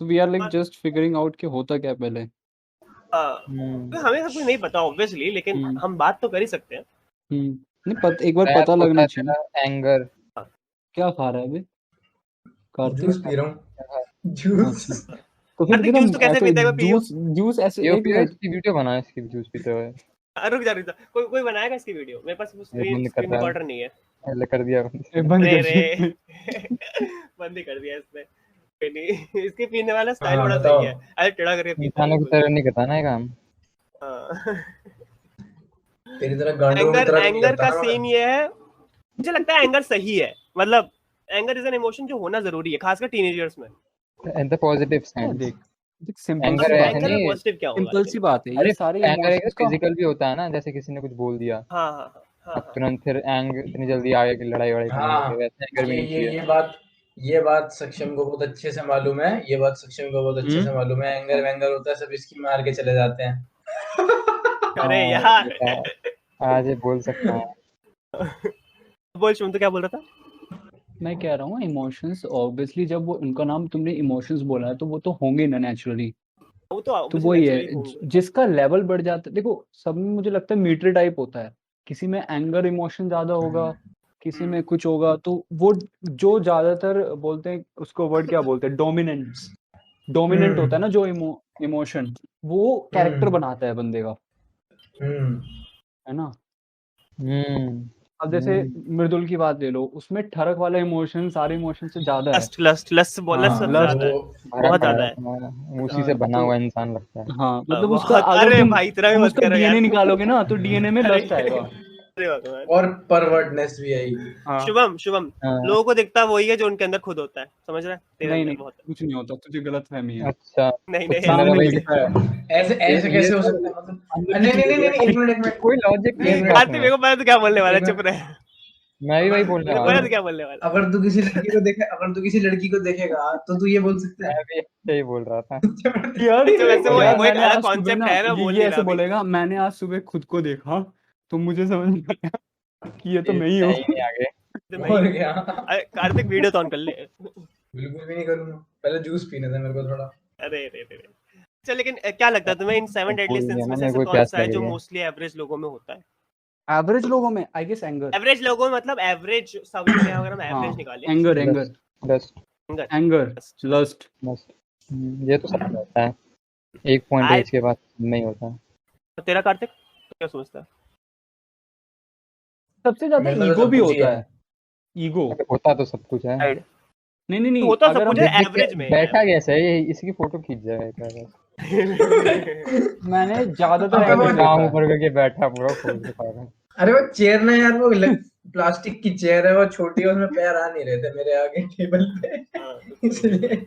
S4: so we are like just figuring out कि होता क्या पहले।
S3: तो हमें सब कुछ नहीं पता ऑब्वियसली, लेकिन
S4: हम्म
S3: हम बात तो कर ही सकते हैं।
S4: नहीं एक बार
S2: trap
S4: पता
S2: होता
S4: लगना
S2: है
S4: चाहिए।
S2: तेरा anger
S4: क्या खा रहा है अभी कार्तिक?
S1: जूस पी रहा हूँ जूस।
S4: अच्छा, तो फिर
S3: कार्तिक
S4: ना
S3: जूस तो कैसे
S4: ऐसे
S3: पीता है? मैं पियो।
S4: जूस जूस ऐसे
S2: यो
S4: एक
S2: पियो
S4: मिनट।
S2: इसकी वीडियो बना इसकी जूस पीते हुए
S3: रुक जा, कोई बनाएगा इसकी वीडियो? मेरे पास
S2: ये बंद कर
S3: स्क्रीन
S2: रहा है
S3: रिकॉर्डर नहीं है।
S2: पहले कर दिया
S4: बंद
S3: अरे
S4: कर
S3: रे
S4: दी।
S3: बंद ही कर दिया इसने। कोई नहीं, इसके पीने वाला स्टाइल
S1: हाँ
S3: बड़ा
S1: बताओ।
S3: सही है, अरे टेढ़ा करके पीता है
S2: इंसानों की
S3: बिल्कुल।
S2: तरह नहीं करता ना ये काम।
S3: हाँ।
S1: तेरी तरह गांडुओं की
S3: एंगर
S1: तरह भी नहीं
S3: एंगर
S1: करता
S3: का
S1: ना मैं।
S3: सीन ये है, मुझे लगता है एंगर सही है, मतलब एंगर इज एन इमोशन जो होना जरूरी है, खासकर टीनेजर्स में।
S2: in the positive
S4: है
S2: sense
S4: देख, सिंपल
S2: एंगर
S4: सी बात
S2: ऐसे
S3: एंगर
S4: है,
S3: में
S2: नहीं।
S3: पॉजिटिव क्या होगा
S4: सिंपल सी
S3: लेकिन?
S4: बात है, ये
S2: अरे
S4: सारे
S2: एंगर एक
S4: इमोशंस का।
S2: फिजिकल भी होता है ना, जैसे किसी ने कुछ बोल दिया
S3: हाँ हाँ हाँ
S2: अब
S3: हाँ
S2: तुरंत फिर एंग इतनी जल्दी आगे की लड़ाई वड़ाई करने लगे,
S1: हाँ
S2: वैसे एंगर भी
S1: ये
S2: नहीं
S1: ये
S2: चाहिए।
S1: ये बात सक्षम को बहुत अच्छे से मालूम है, ये बात सक्षम को बहुत अच्छे से मालूम है। एंगर वेंगर होता है, सब इसकी मार के चले जाते हैं।
S3: अरे
S2: हाँ
S3: यार।
S2: बेटा आज ये बोल सकता है।
S3: बोल शुभ, तो क्या बोल रहा था?
S4: मैं कह रहा हूँ इमोशंस ऑब्वियसली, जब वो उनका नाम तुमने इमोशंस बोला है तो वो तो होंगे ना नेचुरली।
S3: वो तो
S4: तो
S3: ऑब्वियसली
S4: वही
S3: नेचुरली
S4: है
S3: होंगे।
S4: जिसका लेवल बढ़ जाता है, देखो सब में मुझे लगता है मीटर टाइप होता है, किसी में एंगर इमोशन ज्यादा होगा, किसी में कुछ होगा, तो वो जो ज्यादातर बोलते हैं उसको वर्ड क्या बोलते हैं, डोमिनेंट होता है ना जो इमोशन, वो कैरेक्टर बनाता है बंदे का, है ना। अब जैसे मृदुल की बात ले लो, उसमें ठरक वाला इमोशन सारे इमोशन से ज्यादा है।
S3: लस्ट लस्ट लस्ट लस्ट सबसे
S4: लस्ट,
S3: ज्यादा है,
S2: भरा
S3: बहुत
S2: पड़ा
S3: ज्यादा
S2: है
S3: है।
S2: तुम्हारा, उसी से बना हुआ इंसान लगता है।
S4: हाँ मतलब उसका
S3: बहुत।
S4: अगर
S3: अरे
S4: तुम
S3: भाई इतना भी
S4: तुम
S3: मत
S4: उसका
S3: करो
S4: डीएनए
S3: यार।
S4: निकालोगे ना तो डीएनए में
S3: अरे
S4: लस्ट आएगा।
S3: अरे भगवान।
S1: और परवर्टनेस भी आएगी।
S4: हाँ
S3: शुभम
S2: हाँ,
S3: लोगों को दिखता वही है जो उनके अंदर खुद होता है, समझ रहा है? तेरे
S4: नहीं
S3: अंदर
S4: नहीं
S3: बहुत है।
S4: कुछ नहीं होता, तुझे गलत फहमी है।
S2: अच्छा
S3: नहीं
S2: तो
S3: नहीं
S2: फिर मेरा
S4: सामने
S2: वही
S4: लिखा है,
S1: ऐसे ऐसे
S2: ये
S1: कैसे हो
S2: तो
S1: सकता है? मतलब
S4: अंदर
S1: नहीं
S4: की
S1: नहीं नहीं
S4: चीजें
S1: नहीं, एक मिनट
S2: कोई लॉजिक नहीं है
S1: एक
S2: मेरे
S1: मिनट
S3: कार्तिक,
S2: इसमें।
S3: मेरे को पता है तू क्या बोलने वाला है,
S1: एक
S3: चुप
S1: मिनट।
S3: रहे।
S2: मैं भी वही बोलने
S3: मेरे को
S2: वाला
S3: पता है
S2: हूँ।
S3: तू क्या बोलने वाला
S1: अगर तू किसी लड़की को देखे, अगर तू किसी लड़की को देखेगा तो तू ये बोल सकता
S2: मैं
S1: है।
S2: भी यही बोल रहा था।
S4: यार
S3: है। वैसे वो
S4: यार
S3: वो एक
S4: मैंने
S3: अलग
S4: आज सुबह
S3: कॉन्सेप्ट
S4: ना
S3: है, मैं बोल
S4: ये
S3: नहीं रहा
S4: ऐसे
S3: अभी।
S4: बोलेगा, मैंने आज सुबह खुद को देखा तो मुझे समझ में आया कि ये तो
S2: ये
S4: मैं ही हूँ।
S2: नहीं आगे।
S3: तो मैं ही
S1: और
S3: हूँ।
S1: क्या।
S3: अरे कार्तिक वीडियो तो ऑन कर ले।
S1: बिल्कुल भी नहीं करूंगा, पहले जूस पीने दे मेरे को थोड़ा।
S3: अरे अच्छा, लेकिन क्या लगता है तुम्हें इन 7 डेडली
S2: भूल गया
S3: सिंस
S2: ना,
S3: में से
S2: मेरे
S3: ऐसा
S2: को
S3: कौन
S2: प्यास
S3: सा है
S2: लग
S3: जो
S2: रही है।
S3: मोस्टली एवरेज लोगों में होता है?
S4: एवरेज लोगों में आई गेस एंगर।
S3: एवरेज लोगों में मतलब एवरेज सब इंडिया अगर हम
S4: हाँ
S3: एवरेज निकालें।
S4: Anger anger
S2: lust lust
S3: anger.
S4: Anger lust.
S2: Lust ये तो सब में होता है, एक पॉइंट
S3: आई
S2: एज के बाद नहीं होता है।
S3: तेरा कार्तिक तो क्या सोचता है?
S4: सबसे ज्यादा
S1: मेरे को तो
S4: ईगो
S1: सब
S4: भी
S1: कुछ ही
S4: होता
S1: है।
S4: है, ईगो।
S2: अरे होता तो सब कुछ है।
S3: Right.
S4: नहीं नहीं नहीं,
S3: होता सब
S4: अगर
S3: कुछ
S4: हम
S3: है,
S2: दिख के
S3: एवरेज में है।
S2: बैठा कैसे है ये, इसकी फोटो खींच जाएगा एक बार बस।
S4: मैंने ज्यादातर
S1: अबे वो
S4: एंगर देखा
S2: काम
S4: है।
S2: ऊपर करके बैठा पूरा खोल के खा रहा है।
S1: अरे वो चेयर ना यार, वो प्लास्टिक की चेयर है, वो छोटी है, उसमें पैर आ नहीं रहे थे मेरे आगे टेबल पे।
S3: हाँ, तो
S1: इसलिए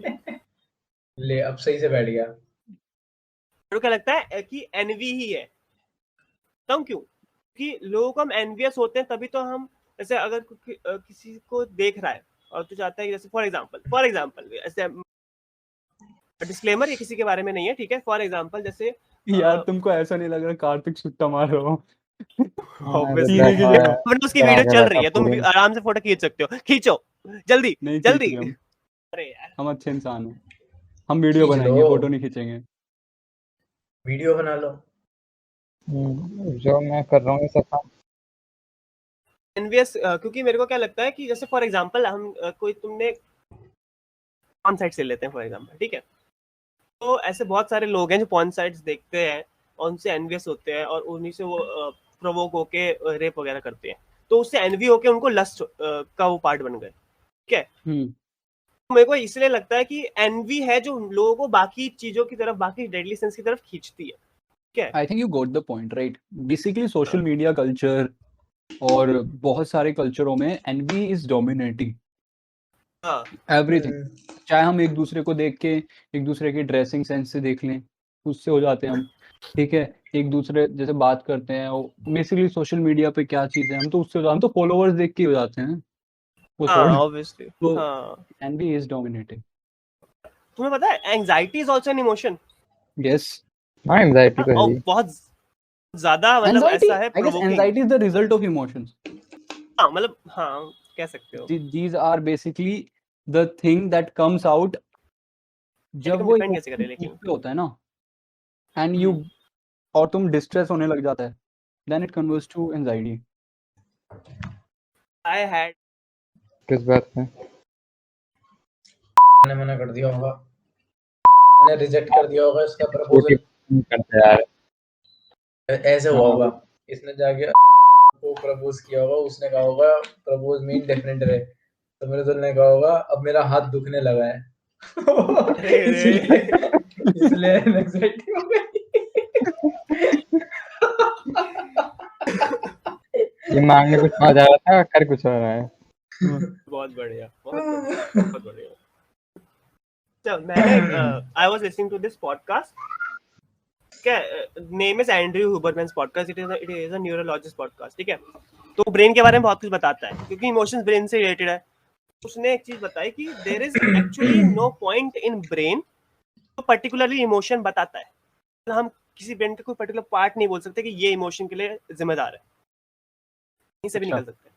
S1: ले अब सही से बैठ गया।
S3: मेरे को क्या लगता है कि एनवी ही है। बताऊं क्यों? कि लोगों को हम एनवियस होते हैं तभी तो हम, जैसे अगर किसी को देख रहा है और तू चाहता है कि जैसे फॉर एग्जांपल ऐसे डिस्क्लेमर, ये किसी के बारे में नहीं है, ठीक है? फॉर एग्जांपल जैसे
S4: यार तुमको ऐसा नहीं लग रहा कार्तिक छुट्टा मार रहा हो?
S3: ऑब्वियसली
S4: सीने के लिए हो।
S3: बट उसकी
S2: बना
S3: वीडियो
S2: के
S3: चल
S2: बैठा
S3: रही है, तुम
S2: पूरे।
S3: आराम से फोटो खींच सकते हो, खींचो जल्दी
S4: नहीं
S3: जल्दी।
S4: खींच रहे हम
S3: अरे यार
S4: हम अच्छे इंसान हैं, हम वीडियो
S1: खींच
S4: बनाएंगे,
S1: लो।
S4: फोटो नहीं खींचेंगे।
S1: वीडियो बना लो।
S2: जो मैं कर रहा हूँ ये सब काम।
S3: एनवीएस क्योंकि मेरे को क्या लगता है कि जैसे फॉर एग्जांपल हम कोई तुमने पॉर्न साइट से लेते हैं फॉर एग्जांपल, ठीक है, तो ऐसे बहुत सारे लोग हैं जो पॉर्न साइट्स देखते हैं और उनसे एनवीएस होते हैं और उन्हीं से वो प्रोवोक होके रेप वगैरह करते हैं, तो उससे एनवी होके उनको लस्ट का वो पार्ट बन गए, ठीक है। तो मेरे को इसलिए लगता है कि एनवी है जो लोगों को बाकी चीजों की तरफ, बाकी डेडली सेंस की तरफ खींचती है, ठीक है।
S4: I think you got the point, right. Basically social media culture और बहुत सारे कल्चरों में एनवी इज डोमिनेटिंग
S3: हाँ
S4: एवरीथिंग। चाहे हम एक दूसरे को देख के एक दूसरे के ड्रेसिंग सेंस से देख लें, उससे हो जाते हैं हम, ठीक है। एक दूसरे जैसे बात करते हैं, बेसिकली सोशल मीडिया पे क्या चीज़ है, हम तो उससे हम तो फॉलोअर्स देख के हो जाते हैं वो
S3: हाँ
S4: छोड़।
S3: ऑब्वियसली
S4: तो
S3: हाँ।
S4: Envy is dominating.
S3: तुम्हें पता है anxiety is also an emotion.
S4: Yes,
S2: हाँ एंजाइटी तो है
S3: और
S2: ही।
S3: बहुत ज्यादा मतलब
S4: एंजाइटी,
S3: ऐसा है
S4: I guess
S3: provoking.
S4: Anxiety is the result of emotions.
S3: हाँ मतलब हाँ कह सकते हो।
S4: These are basically the thing that comes out जब
S3: तुम
S4: वो
S3: डिपेंड कैसे करें
S4: emotion
S3: लेकिन।
S4: peak पे होता है ना, and you और तुम डिस्ट्रेस होने लग जाता है, then it converts to anxiety.
S3: I had
S2: किस बात पे?
S1: ने मना कर दिया होगा, ने रिजेक्ट कर दिया होगा इसका
S2: छोटी
S1: प्रपोजल,
S2: करते यार।
S1: ऐसे हुआ
S2: हाँ
S1: होगा। इसने जाके को प्रपोज किया होगा, उसने कहा होगा प्रपोज मीन डेफिनेट रहे, तो मेरे दोस्त ने कहा होगा अब मेरा हाथ दुखने लगा है। इसलिए एंजाइटी हो गई।
S2: ये मांगने कुछ आ जा रहा था, कर कुछ हो रहा है।
S3: बहुत बढ़िया बहुत बढ़िया। तो मैंने I was listening to this podcast, क्या name is Andrew Huberman's podcast, it is a neurologist podcast, ठीक है। तो ब्रेन के बारे में बहुत कुछ बताता है क्योंकि इमोशंस ब्रेन से रिलेटेड है। उसने एक चीज बताई कि there is actually no point in brain to particularly emotion बताता है। मतलब हम किसी ब्रेन का कोई पर्टिकुलर पार्ट नहीं बोल सकते कि ये इमोशन के लिए जिम्मेदार है, कहीं से भी निकल सकते हैं।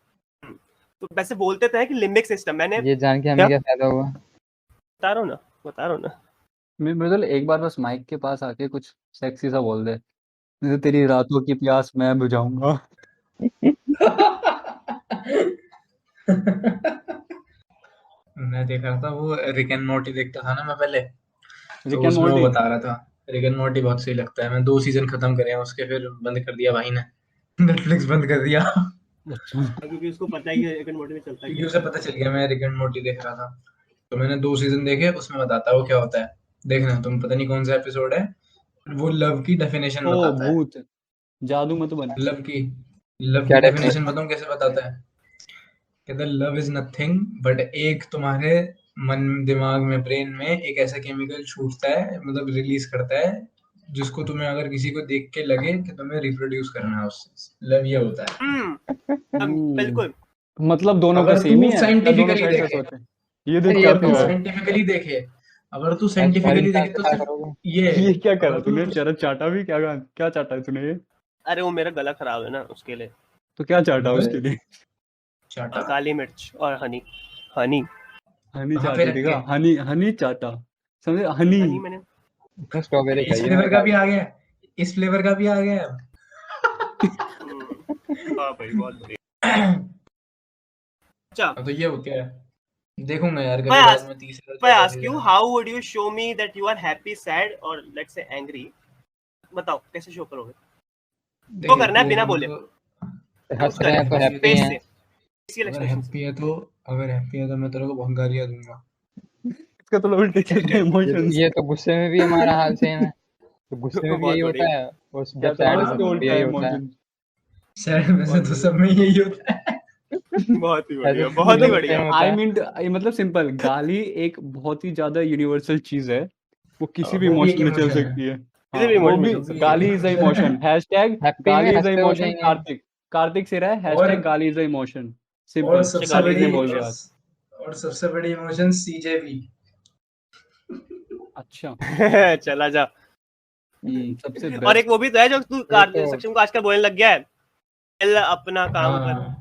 S3: तो वैसे बोलते थे कि लिम्बिक सिस्टम, मैंने
S2: ये जान के हमें क्या फायदा हुआ?
S3: बता रहा हूँ ना।
S4: मृदुल एक बार बस माइक के पास आके कुछ सेक्सी सा बोल दे, नहीं तो तेरी रातों की प्यास मैं बुझाऊंगा।
S1: मैं देख रहा था वो रिक एंड मॉर्टी देखता था ना मैं पहले, तो
S4: रिक एंड
S1: उसमें वो
S4: मॉर्टी,
S1: बता रहा था रिक एंड मॉर्टी बहुत सही लगता है। मैं 2 सीजन खत्म करे हैं उसके, फिर बंद कर दिया भाई ने, नेटफ्लिक्स बंद कर दिया।
S4: अच्छा
S3: क्योंकि उसको पता ही है रिक एंड मॉर्टी में चलता
S1: क्योंकि
S3: क्या
S1: उसे पता चल गया मैं रिक एंड मॉर्टी देख रहा था, तो मैंने 2 सीजन देखे, उसमें बताता है वो क्या होता है। देखना तुम, पता नहीं कौन सा एपिसोड है, वो लव की डेफिनेशन
S4: ओ
S1: बताता है।
S4: भूत, जादू मत बन।
S1: लव की लव
S2: क्या
S1: की
S2: डेफिनेशन?
S1: डेफिनेशन बताऊं कैसे बताता है? कहता है लव इज नथिंग बट एक तुम्हारे मन दिमाग में, ब्रेन में एक ऐसा केमिकल छूटता है, मतलब रिलीज करता है, जिसको तुम्हें अगर किसी को देख के लगे कि तुम्हें रिप्रोड्यूस करना है उससे, लव ये होता है।
S3: बिल्कुल।
S4: मतलब दोनों का
S1: अगर
S4: सेम ही
S1: तू
S4: है या दोनों
S1: साइंटिफिकली
S4: साइड से
S1: देखे,
S4: सोचे? ये देख
S2: अरे
S4: क्या
S2: ये
S1: अगर
S4: कर
S1: तू
S2: तो
S4: रहा है?
S1: साइंटिफिकली देखे, अगर तू
S2: आज फॉरेन
S1: साइंटिफिकली देखे तो
S2: क्या
S1: सिर्फ
S2: करोगे?
S1: ये,
S4: ये क्या करा
S1: अगर
S4: तूने?
S1: तू
S4: चरस चाटा भी? क्या क्या चाटा है तूने? ये
S3: अरे वो मेरा गला खराब है ना उसके लिए।
S4: तो क्या चाटा उसके लिए?
S1: चाटा
S3: काली मिर्च और हनी। हनी
S4: हनी
S1: कहाँ पे
S4: चाटी
S1: रख
S4: देखा,
S1: के?
S4: हनी हनी चाटा, समझे? हनी।
S3: हनी मैंने
S2: इसमें स्ट्रॉबेरी
S1: इस
S2: खाई है
S1: फ्लेवर
S2: मेरे
S1: का
S2: ख्याल
S1: भी आ गया, इस फ्लेवर का भी आ गया।
S3: हाँ भाई बहुत बढ़िया। अच्छा
S1: तो ये हो क्या है, देखूंगा यार
S3: मैं
S1: कभी बाद में तीसरा
S3: I
S1: चौथा
S3: ask you,
S1: season.
S3: how would you show me that you are happy, sad or let's say angry? बताओ कैसे शो करोगे? तो
S1: देखिए
S3: करना है
S1: तू
S3: बिना
S1: अपन
S3: बोले,
S2: से। हंस
S3: कुछ
S2: रहे
S3: करे
S2: हैं तो
S3: बस
S2: हैप्पी
S3: फेस
S2: हैं।
S3: से, फेशियल
S1: अगर
S3: एक्सप्रेशन से।
S1: हैप्पी है तो, अगर हैप्पी है तो मैं तेरे को बहुत गालियां दूंगा।
S4: इसका तो उल्टे चलते हैं इमोशंस।
S2: ये तो गुस्से में भी हमारा हाल सेम है, तो गुस्से में भी यही
S3: बहुत
S2: होता
S3: बढ़िया।
S2: है, और जब
S4: क्या
S2: सैड
S4: तुम्हारे
S2: होता
S4: से
S2: है तब भी
S4: उल्टा
S2: यही
S4: है
S2: होता है।
S4: इमोशंस?
S1: सैड में से तो सब में यही होता है।
S3: बहुत ही
S2: ऐसे
S3: बढ़िया,
S2: तो
S3: बहुत ही
S2: गुस्से
S3: बढ़िया।
S2: में होता
S4: आई
S2: है।
S4: मीन मतलब सिंपल, गाली एक बहुत ही ज्यादा यूनिवर्सल चीज है, वो किसी भी
S1: वो भी एक
S4: इमोशन में चल
S1: इमोशन है,
S4: सकती है।
S3: किसी भी
S4: हाँ वो
S3: इमोशन में
S4: भी,
S3: चल सकती
S1: एक
S4: गाली इज अ
S1: इमोशन
S4: इमोशन।
S1: है।
S4: हैशटैग
S2: हैप्पी में
S4: गाली इज अ
S2: हंसते हो
S4: इमोशन।
S2: जाएंगे।
S4: कार्तिक, कार्तिक से रहा है
S1: और
S4: हैशटैग गाली इज अ इमोशन।
S1: और
S4: सिंपल,
S3: है।
S1: सबसे
S3: गाली
S4: कार्तिक
S3: इज
S4: ने
S1: बड़ी,
S4: बोल
S3: इमोशन।
S4: दिया।
S1: और सबसे बड़ी इमोशन सीजेबी।
S4: अच्छा,
S3: चला जा।
S4: सबसे
S3: और एक
S4: बेस्ट।
S3: वो भी तो है जो तू
S2: ये तो
S3: सक्षम को आजकल बोलने लग गया है, चल अपना काम कर।
S1: हाँ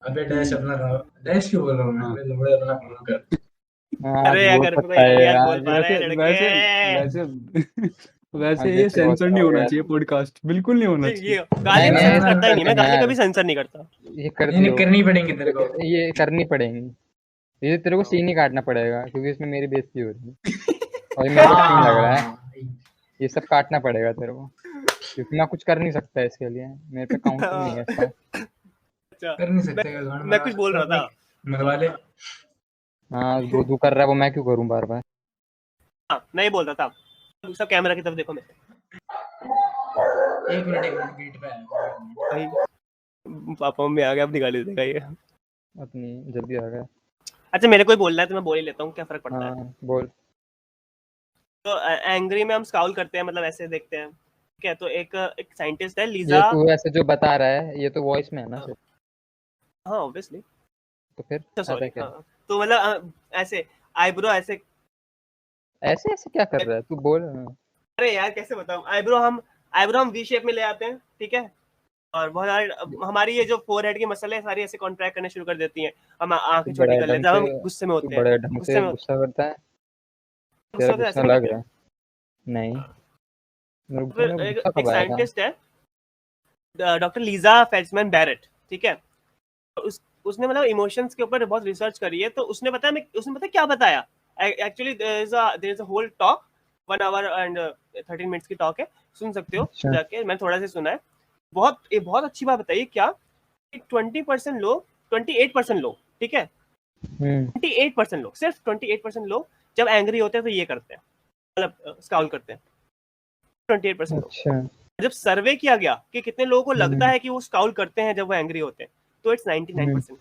S1: अबे डैश अपना काम, डैश क्यों बोल रहा हूँ मैं,
S4: हाँ
S1: अबे लौड़े अपना काम कर।
S2: आज
S3: अरे
S2: बोल
S3: अगर कोई
S2: सकता है
S3: आइडियाज बोल
S2: आज।
S3: पा रहे
S4: वैसे
S3: हैं लड़के।
S4: वैसे वैसे वैसे
S2: ये
S4: ये
S2: तो बहुत
S4: सेंसर नहीं
S2: हो
S4: होना
S2: गया।
S4: चाहिए पॉडकास्ट, बिल्कुल नहीं होना
S3: ये
S4: चाहिए।
S3: गाली मैं
S2: नहीं,
S3: सेंसर
S2: नहीं,
S3: करता ही नहीं, मैं गाली
S2: यार।
S3: कभी सेंसर नहीं करता।
S2: ये कर
S1: नहीं
S2: दियो,
S1: करनी पड़ेंगी तेरे को।
S2: ये करनी पड़ेगी। ये तेरे को सीन ही काटना पड़ेगा क्योंकि इसमें मेरी बेइज्जती हो रही है और ये मेरे को सीन लग रहा है।
S1: हाँ
S2: ये सब काटना पड़ेगा तेरे को क्योंकि मैं कुछ कर नहीं सकता इसके लिए, मेरे पे काउंटर नहीं है इसका।
S3: अच्छा
S1: कर नहीं सकते गांड
S3: मैं कुछ बोल रहा था।
S1: मरवा ले।
S2: हाँ, जो तू कर रहा है वो मैं क्यों करूँ बार बार।
S3: हाँ मैं ये बोल रहा था, सब कैमरा की तरफ देखो मेरे।
S1: एक मिनट गेट पे आया।
S3: भाई पापा मम्मी आ गए, अब निकाल देगा ये।
S2: अपनी जल्दी आ गया।
S3: अच्छा मेरे को ही बोलना है तो मैं बोल ही लेता हूँ, क्या फर्क पड़ता है।
S2: हाँ बोल।
S3: तो एंग्री में हम स्काउल करते हैं, मतलब ऐसे देखते हैं। ठीक है, तो एक साइंटिस्ट है
S2: ये
S3: लीजा।
S2: तू ऐसे जो बता रहा है ये तो वॉइस में है ना सिर्फ,
S3: हाँ ऑब्वियसली।
S2: तो फिर
S3: अच्छा
S2: ऐसा
S3: सॉरी,
S2: क्या?
S3: हाँ तो मतलब ऐसे आईब्रो ऐसे।
S2: ऐसे ऐसे क्या कर रहा है तू, बोल।
S3: अरे यार कैसे बताऊं, आईब्रो हम वी शेप में ले आते हैं, ठीक है। और बहुत सारे हमारी ये जो फोरहेड की मसले सारी ऐसे कॉन्ट्रैक्ट करने शुरू कर देती हैं। हम आंखें
S2: तू
S3: छोटी
S2: बड़ा
S3: कर
S2: ढंग
S3: लेते हैं,
S2: से
S3: हम गुस्से में
S2: तू
S3: होते हैं।
S2: बड़े ढंग
S3: गुस्से
S2: से
S3: में
S2: गुस्सा करता है।
S3: गुस्सा
S2: तेरा
S3: तो ऐसे
S2: गुस्सा
S3: नहीं
S2: लग
S3: करते।
S2: रहा है। नहीं, मेरे
S3: फिर
S2: को
S3: एक
S2: गुस्सा कब आया था?
S3: साइंटिस्ट है डॉक्टर लीजा फेल्ट्समैन बैरेट, ठीक है। उसने मतलब इमोशंस के ऊपर बहुत रिसर्च करी है। तो उसने पता क्या बताया। Actually there is a whole talk 1 hour and 13 minutes की टॉक है, सुन सकते हो
S2: अच्छा।
S3: जाके। मैं थोड़ा सा सुना है। बहुत अच्छी बात बताइए क्या कि 20% लोग 28% लोग, ठीक है, 28% लोग, सिर्फ 28% लोग जब एंग्री होते हैं तो ये करते हैं, मतलब स्काउल करते हैं 28% लोग।
S2: अच्छा।
S3: जब सर्वे किया गया कि कितने लोगों को लगता है कि वो स्काउल करते हैं जब वो एंग्री होते हैं, तो इट्स 99%।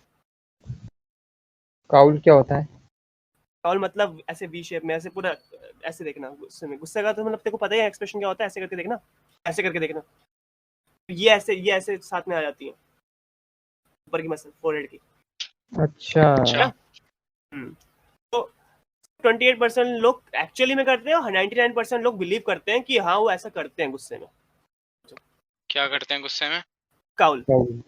S2: काउल क्या होता है?
S3: स्काउल मतलब ऐसे वी शेप में, ऐसे पूरा ऐसे देखना। गुस्से का तो मतलब तेरे को पता ही है एक्सप्रेशन क्या होता है, ऐसे करके देखना, ऐसे करके देखना। ये ऐसे साथ में आ जाती है ऊपर की मसल फोरहेड की।
S2: अच्छा।
S3: तो 28% लोग एक्चुअली में करते हैं और 99% लोग बिलीव करते हैं कि हाँ वो ऐसा करते हैं गुस्से में।
S5: क्या करते हैं गुस्से में?
S3: स्काउल।
S2: काउल।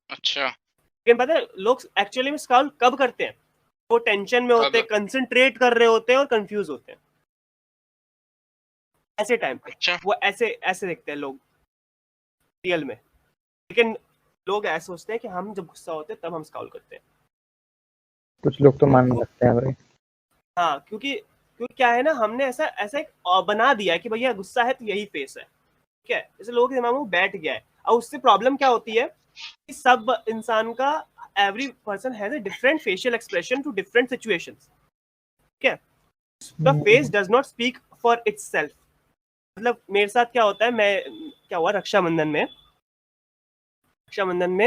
S5: अच्छा,
S3: लेकिन पता है लोग एक्चुअली में स्काउल कब करते हैं? वो टेंशन में होते हैं, कंसंट्रेट कर रहे होते हैं और कंफ्यूज होते हैं, ऐसे टाइम पे।
S5: अच्छा।
S3: वो ऐसे देखते हैं लोग रियल में। लेकिन लोग ऐसे सोचते हैं कि हम जब गुस्सा होते हैं तब हम स्काउल करते हैं।
S2: कुछ लोग तो मानने लगते हैं भाई।
S3: हाँ क्योंकि क्या है ना, हमने ऐसा एक बना दिया है कि भैया गुस्सा है तो यही फेस है, ठीक है। जैसे लोगों के दिमाग में बैठ गया है। और उससे प्रॉब्लम क्या होती है कि सब इंसान का, every person has a different facial expression to different situations, ठीक है। The face does not speak for itself. मतलब मेरे साथ क्या होता है, क्या हुआ रक्षाबंधन में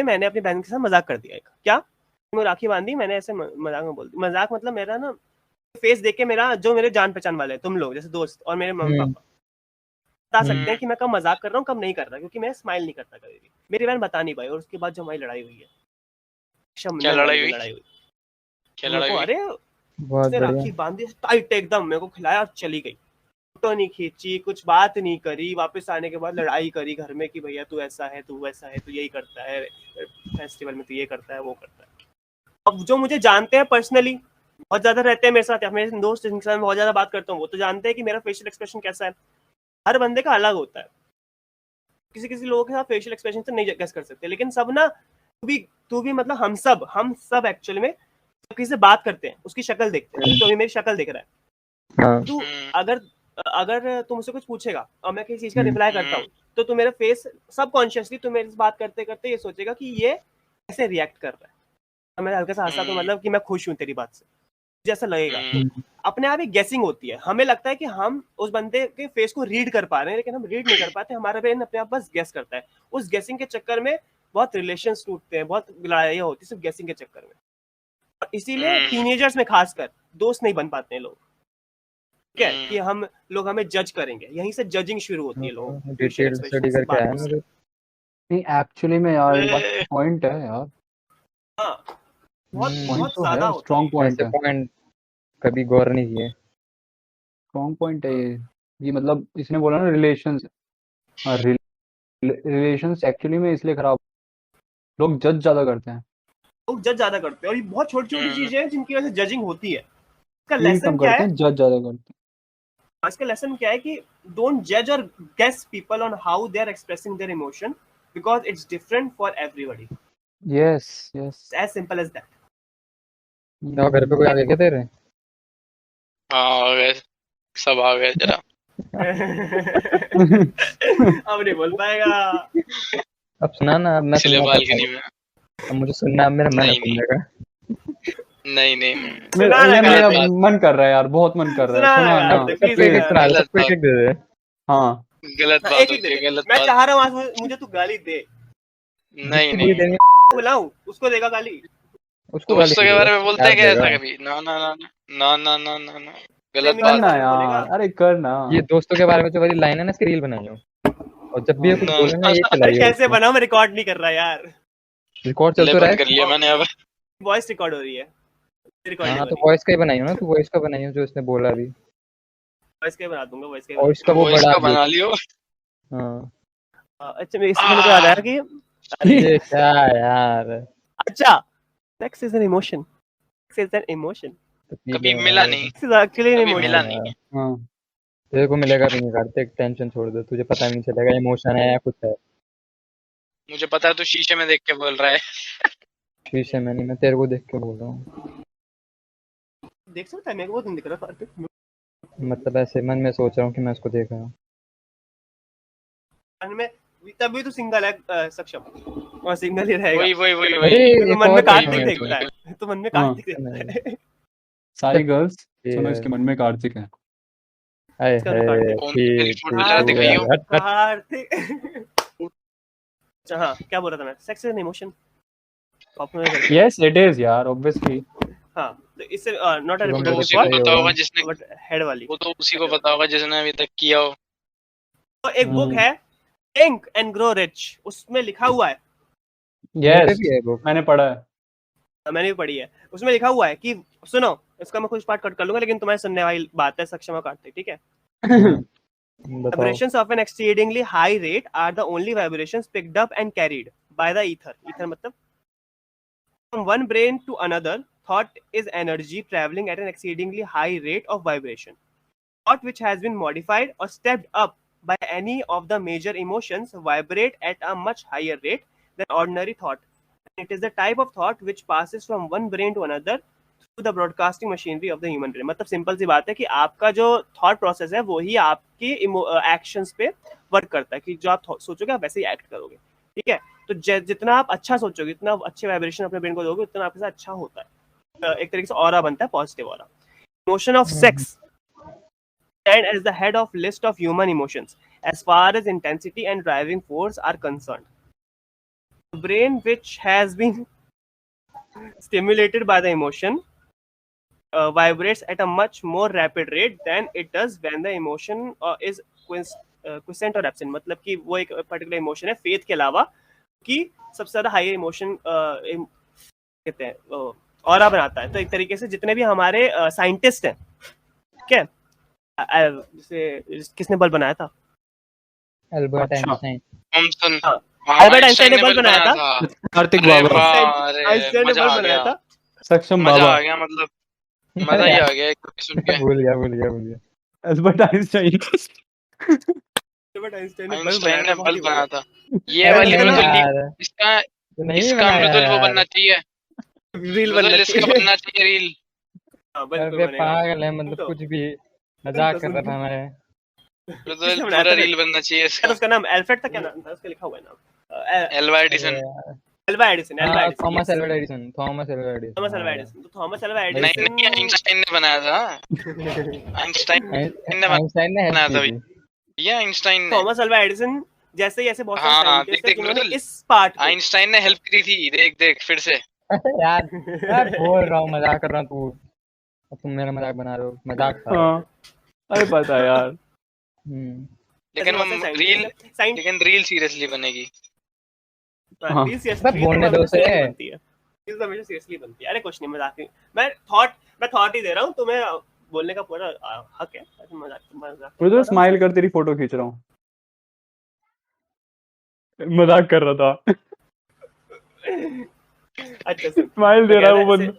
S3: मैंने अपनी बहन के साथ मजाक कर दिया। क्या मैं राखी बांधी, मैंने ऐसे मजाक में बोल दिया। मजाक मतलब मेरा ना फेस देख के मेरा जो मेरे जान पहचान वाले हैं, तुम लोग जैसे दोस्त और मेरे मम्मी पापा बता सकते हैं कि मैं कब मजाक कर रहा हूँ कब नहीं कर रहा, क्योंकि मैं स्माइल नहीं करता कभी भी। मेरी बहन बता नहीं पाई। और उसके बाद जो हमारी लड़ाई हुई है,
S5: क्या लड़ाई हुई?
S3: क्या लड़ाई हुई? अरे
S2: बहुत
S3: उसने
S2: बढ़िया।
S3: राखी बांधी टाइट एकदम, मेरे को खिलाया और चली गई। फोटो नहीं खींची, कुछ बात नहीं करी। वापस आने के बाद लड़ाई करी घर में कि भैया तू ऐसा है, तू वैसा है, तू यही करता है, फेस्टिवल में तू ये करता है, वो करता है। अब जो मुझे जानते हैं पर्सनली, बहुत ज्यादा रहते हैं मेरे साथ, या मेरे दोस्त जिनके साथ बहुत ज्यादा बात करता हूँ, वो तो जानते हैं कि मेरा फेशियल एक्सप्रेशन कैसा है। हर बंदे का अलग होता है। किसी लोगों के साथ फेशियल एक्सप्रेशन से नहीं गेस कर सकते। लेकिन सब ना, तू भी मतलब हम सब एक्चुअली में किसी से बात करते हैं उसकी शक्ल देखते हैं। तो अभी मेरी शक्ल देख रहा है, तू अगर तू मुझसे कुछ पूछेगा और मैं किसी चीज का रिप्लाई करता हूँ, तो तू मेरा फेस सबकॉन्शियसली तू मेरे से बात करते करते ये सोचेगा कि ये कैसे रिएक्ट कर रहा है। तो मैं हल्का सा हंसा तो मतलब कि मैं खुश हूँ तेरी बात से, जैसा लगेगा। तो अपने आप ही गेसिंग होती है। हमें लगता है कि हम उस बंदे के फेस को रीड कर पा रहे हैं, लेकिन हम रीड नहीं कर पाते। हमारा ब्रेन अपने आप बस गेस करता है। उस गेसिंग के चक्कर में बहुत रिलेशंस टूटते हैं, बहुत लड़ाइयाँ होती है सिर्फ गेसिंग के चक्कर में। और इसीलिए टीनेजर्स में खासकर दोस्त नहीं बन पाते हैं लोग, ठीक है, कि हम लोग हमें जज करेंगे। यहीं से जजिंग शुरू होती है लोगों की, फेशियल
S2: डिटेल
S3: एक्सप्रेशन
S2: स्टडी
S3: से
S2: करके आया मुझे।
S4: नहीं एक्चुअली में यार पॉइंट है यार।
S3: हाँ बहुत
S4: पॉइंट तो
S3: ज्यादा
S4: है,
S3: होता
S4: स्ट्रॉन्ग पॉइंट
S2: ऐसे
S4: है।
S2: पॉइंट कभी गौर नहीं किए।
S4: स्ट्रॉन्ग पॉइंट है ये मतलब इसने बोला ना रिलेशंस। रिलेशंस एक्चुअली में इसलिए खराब, लोग जज ज्यादा करते हैं।
S3: लोग जज ज्यादा करते हैं। और ये बहुत छोटी छोटी चीजें हैं जिनकी वजह से जजिंग होती है। इसका
S4: फील
S3: लेसन
S4: कम
S3: क्या
S4: करते
S3: है?
S4: हैं, जज ज्यादा करते हैं।
S3: इसका लेसन क्या है कि डोंट जज और guess people on how they are expressing their emotion because it's different for everybody,
S2: yes yes.
S3: As simple as that.
S2: तो घर पे कोई आ गया क्या तेरे?
S5: हाँ आ गए, सब आ गए जरा।
S3: अब नहीं बोल पाएगा।
S2: अब सुना ना, अब मैं
S5: इसलिए
S2: सुनना
S5: बालकनी
S2: चाहता
S5: में।
S2: हूँ। अब मुझे सुनना, अब मेरा मन है
S5: नहीं,
S2: सुनने का।
S5: नहीं नहीं
S4: मेरा
S3: सुना ना
S4: यार मेरा
S3: गाते,
S4: मन कर रहा है यार, बहुत मन कर रहा है,
S3: सुना ना
S4: सुना ना
S3: गाते,
S2: सबको
S3: प्लीज
S2: एक एक
S3: सुना।
S2: सुना दे,
S5: गलत
S2: सबको एक
S5: बात,
S2: एक दे दे।
S4: हाँ
S5: गलत
S3: हाँ,
S5: बात
S3: एक एक
S5: होती
S3: दे
S5: है,
S3: दे।
S5: गलत
S3: मैं
S5: बात।
S3: चाह रहा हूँ आज मुझे तू गाली दे,
S5: नहीं
S2: जितनी
S5: नहीं,
S2: देनी
S3: बुलाऊं उसको देगा गाली।
S2: उसको गाली
S5: दोस्तों के
S2: दे
S5: बारे
S2: दे,
S5: में बोलते
S2: प्यार
S5: हैं क्या ऐसा
S2: देगा।
S5: कभी? ना ना ना ना ना ना ना ना, गलत
S3: प्रेमिका के
S5: बात
S4: करना
S3: बारे में बोलेगा।
S4: यार, अरे करना।
S2: ये दोस्तों के बारे में जो वाली लाइन है ना, इसकी रील बनाई हो, और जब भी ये कुछ
S5: ना।
S2: बोले ना ये
S3: अरे
S2: चलाइए
S3: कैसे
S2: उसको।
S3: बनाऊं, मैं रिकॉर्ड नहीं कर रहा यार,
S2: रिकॉर्ड चल
S5: ले
S2: तो रहा
S5: बंद कर
S2: है।
S5: लिया मैंने अब।
S3: वॉइस रिकॉर्ड हो रही है, रिकॉर्ड नहीं
S2: हाँ
S3: हो
S2: तो
S3: रही।
S2: वॉइस का ही बनाई हो ना, तू वॉइस का बनाई हो जो इसने बोला अभी।
S3: वॉइस के बना दूंगा, वॉइस के
S2: और इसका वो
S5: वॉइस
S2: बढ़ा
S5: का
S2: दियो।
S5: बना लियो।
S2: हाँ
S3: अच्छा इससे मेरे को याद आया कि
S2: ये क्या यार,
S3: अच्छा sex is an emotion, sex is an emotion,
S2: तो पी
S5: कभी
S2: ले
S5: मिला
S2: यार।
S5: नहीं,
S3: दिस इज एक्चुअली एन
S5: कभी
S3: इमोशन।
S5: मिला नहीं।
S4: हाँ
S2: तेरे को मिलेगा भी नहीं कार्तिक, टेंशन छोड़ दे, तुझे पता भी नहीं चलेगा इमोशन है या कुछ है।
S5: मुझे पता है तू शीशे में देख के बोल रहा है।
S2: शीशे में नहीं, मैं तेरे को देख के बोल रहा हूँ।
S3: देख सकता है, मेरे को बहुत नहीं दिख रहा कार्तिक।
S2: मतलब ऐसे मन में सोच रहा हूँ कि मैं उसको देख रहा हूँ।
S3: मन में तभी तो सिंगल है सक्षम, और सिंगल ही रहेगा।
S5: वही वही वही
S2: अरे
S5: वही।
S3: तो
S2: एक
S3: मन में
S2: और
S3: कार्तिक
S2: point
S3: देखता
S2: है।
S3: है, तो मन में
S4: हाँ।
S3: कार्तिक देखता है।
S4: सारी गर्ल्स
S2: ये-
S4: सुनो, इसके मन में कार्तिक है।
S2: हाय
S3: इसका
S2: हाय,
S3: तो कार्तिक।
S5: कौन
S2: ठीक
S5: तेरी
S2: ठीक,
S5: फोटो ला दिखाई हो?
S2: हट हट।
S3: कार्तिक। अच्छा हाँ, क्या बोल रहा था मैं, sex is an emotion.
S4: Yes it is यार, ऑब्वियसली।
S3: हाँ तो इससे नॉट अ
S2: शुभम
S5: तो
S2: को
S5: उसी
S2: पता
S5: को
S2: ही
S5: पता
S2: होगा।
S5: होगा जिसने,
S3: बट हेड वाली।
S5: वो तो उसी को पता होगा जिसने अभी तक किया हो।
S3: तो एक बुक है थिंक एंड ग्रो रिच, उसमें लिखा हुआ है,
S2: मेरे पे
S4: यस
S2: भी है बुक।
S4: मैंने पढ़ा है।
S3: मैंने भी पढ़ी है, उसमें लिखा हुआ है कि सुनो, इसका मैं कुछ पार्ट कट कर लूंगा लेकिन तुम्हारे सुनने वाली बात है सक्षम और कार्तिक, ठीक है।
S2: बताओ।
S3: Vibrations of an exceedingly high rate are the only vibrations picked up and carried by the ether. Ether मतलब from one brain to another. Thought is energy traveling at an exceedingly high rate of vibration. Thought which has been modified or stepped up by any of the major emotions vibrate at a much higher rate than ordinary thought. It is the type of thought which passes from one brain to another through the broadcasting machinery of the human brain. मतलब simple सी बात है कि आपका जो thought process है वही आपकी actions पे वर्क करता है, कि जो आप सोचोगे आप वैसे ही एक्ट करोगे, ठीक है। तो जितना आप अच्छा सोचोगे, इतना अच्छे वाइब्रेशन अपने ब्रेन को दोगे, उतना आपके साथ अच्छा होता है, एक तरीके से ऑरा बनता है, positive aura. Emotion of sex stand as the head of list of human emotions as far as intensity and driving force are concerned. The brain which has been stimulated by the emotion vibrates at a much more rapid rate than it does when the emotion is quiescent or absent. मतलब कि वो एक particular emotion है faith के अलावा कि सबसे ज्यादा हाई इमोशन कहते हैं ऑरा बनाता है। तो एक तरीके से जितने भी हमारे साइंटिस्ट हैं, ठीक है, जैसे किसने बल्ब बनाया था,
S2: एल्बर्ट
S4: अच्छा।
S2: आइंस्टाइन।
S5: थॉमसन।
S3: हाँ,
S5: हाँ,
S3: अल्बर्ट आइंस्टाइन ने बल्ब बनाया था।
S4: कार्तिक
S5: अरे
S4: बाबा।
S5: वाह, अरे
S3: आइंस्टाइन ने
S5: मजा
S3: बल्ब
S5: आ
S3: बनाया
S5: गया,
S3: था।
S4: सक्षम
S5: मजा
S4: बाबा।
S5: आ गया, मतलब मजा ही आ गया एक तो सुन के।
S2: भूल गया।
S4: Albert Einstein.
S3: अल्बर्ट आइंस्टाइन ने बल्ब
S5: आइंस्टाइन
S3: बनाया
S5: ने
S3: था, बहुत ही
S5: बल्ब बनाया
S3: बढ़िया।
S5: था। ये
S3: अरे
S5: वाली
S3: नहीं
S5: मृदुल
S2: यार,
S5: इसका
S2: तो नहीं
S5: इसका
S2: बनाया
S5: मृदुल वो
S2: यार।
S5: बनना चाहिए,
S3: रील
S5: मृदुल
S3: बनना
S5: इसका
S3: चाहिए।
S5: बनना चाहिए रील।
S3: हाँ, बिल्कुल
S2: अबे
S3: बनेगा।
S2: पागल है,
S3: सुन
S2: मतलब
S3: तो,
S2: कुछ भी
S3: सुन
S2: मजाक
S3: तो,
S2: कर
S3: सुन
S2: रहा
S3: तो।
S2: था मैं।
S5: मृदुल
S3: किसने बनाया
S5: पूरा
S3: था फिर?
S5: रील बनना चाहिए
S3: यार
S5: इसका।
S3: उसका नाम अल्फ्रेड था, क्या नाम था उसका, लिखा हुआ है नाम
S5: Alva Edison.
S3: Alva Edison. Alva
S2: हाँ,
S3: Edison,
S2: Thomas
S3: yes.
S2: Alva Edison, Thomas Alva Edison.
S3: Thomas
S2: हाँ
S3: एल्वा
S2: यार।
S3: एडिसन। तो थॉमस एल्वा
S2: नहीं,
S5: नहीं नहीं,
S3: एडिसन
S5: आइंस्टाइन ने बनाया था। आइंस्टाइन ने
S2: आइंस्टाइन ने हेल्प
S5: बनाया
S2: की
S5: था
S2: थी।
S5: भैया, आइंस्टाइन ने।
S3: थॉमस एल्वा एडिसन जैसे ही ऐसे बहुत सारे
S5: हाँ
S3: साइंटिस्ट
S5: देख
S3: हैं
S5: देख
S3: जिन्होंने
S5: मृदुल,
S3: इस पार्ट को
S5: आइंस्टाइन ने हेल्प करी थी, देख देख फिर से।
S2: यार मैं बोल रहा हूँ, मजाक कर रहा हूँ, तू अब तुम मेरा मजाक बना रहे हो, मजाक था।
S4: हाँ अरे पता है यार।
S5: लेकिन वो रील,
S3: साइंस
S5: लेकिन रील सीरियसली बनेगी।
S4: हाँ।
S2: बोलने दो उसे।
S3: बनती है, रील हमेशा सीरियसली बनती है। अरे कुछ नहीं, मजाक नहीं, मैं थॉट ही दे रहा हूँ तुम्हें, बोलने का पूरा हक है। मजाक
S4: मृदुल स्माइल कर, तेरी फोटो खींच रहा हूँ। मजाक कर रहा था।
S3: अच्छा सुन,
S4: स्माइल दे रहा है वो बंदा।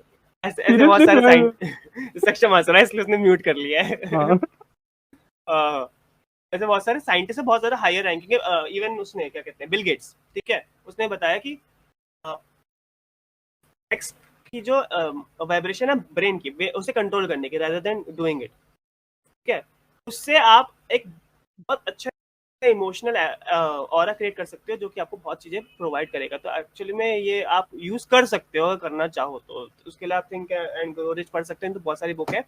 S3: ऐसे बहुत सारे साइंस सक्षम हंस रहा है इसलिए उसने म्यूट कर लिया है।
S4: हाँ।
S3: ऐसे बहुत सारे साइंटिस्ट है, बहुत ज्यादा हायर रैंकिंग है। इवन उसने क्या कहते हैं, बिल गेट्स, ठीक है, उसने बताया कि एक्स की जो वाइब्रेशन है ब्रेन की, उसे कंट्रोल करने की, rather than डूइंग इट, ठीक है, उससे आप एक बहुत अच्छा इमोशनल ऑरा क्रिएट कर सकते हो, जो कि आपको बहुत चीजें प्रोवाइड करेगा। तो एक्चुअली में ये आप यूज कर सकते हो अगर करना चाहो तो। उसके लिए आप थिंक एंड ग्रो रिच पढ़ सकते हैं, तो बहुत सारी बुक है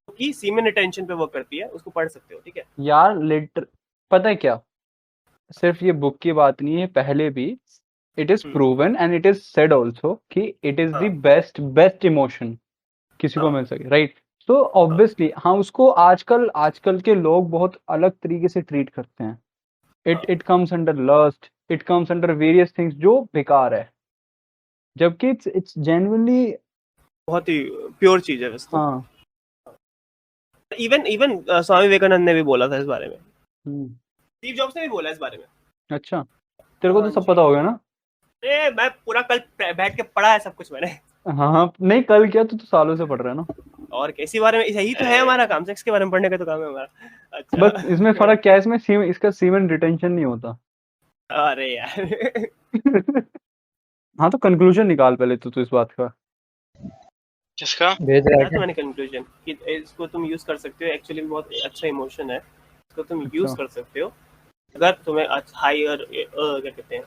S3: कि सीमेन रिटेंशन पे वर्क करती है, उसको पढ़ सकते हो, ठीक है।
S4: यार पता है क्या, सिर्फ ये बुक की बात नहीं है, पहले भी it is proven and it is said also कि it is the best emotion किसी को मिल सके, राइट। तो ऑब्वियसली हाँ, उसको आजकल के लोग बहुत अलग तरीके से ट्रीट करते हैं। It comes under lust, it comes under various things जो बेकार है, जबकि इट्स जेन्युइनली
S3: बहुत ही प्योर चीज है वैसे।
S4: हाँ।
S3: इवन स्वामी विवेकानंद ने भी बोला था इस बारे में,
S4: हम्म,
S3: स्टीव जॉब्स ने भी बोला इस बारे में।
S4: अच्छा, तेरे को तो
S3: हाँ
S4: सब
S3: जी।
S4: पता हो गया ना।
S3: मैं पूरा कल बैठ के पढ़ा है सब कुछ मैंने।
S4: हाँ, नहीं कल क्या, तू तो सालों से पढ़ रहा है ना।
S3: और किसी बारे में, यही तो है हमारा काम, सेक्स के बारे में पढ़ने का तो काम है हमारा। अच्छा।
S4: बस इसमें फर्क क्या है, इसमें इसका सीमेन रिटेंशन नहीं होता।
S3: अरे यार।
S4: हाँ, तो कंक्लूजन निकाल पहले तू इस बात का।
S5: किसका?
S2: भेज रहा है
S3: तो
S2: क्या?
S3: मैंने कंक्लूजन कि इसको तुम यूज कर सकते हो, एक्चुअली बहुत अच्छा इमोशन है, इसको तुम यूज
S4: अच्छा।
S3: कर सकते हो अगर तुम्हें हायर क्या कहते हैं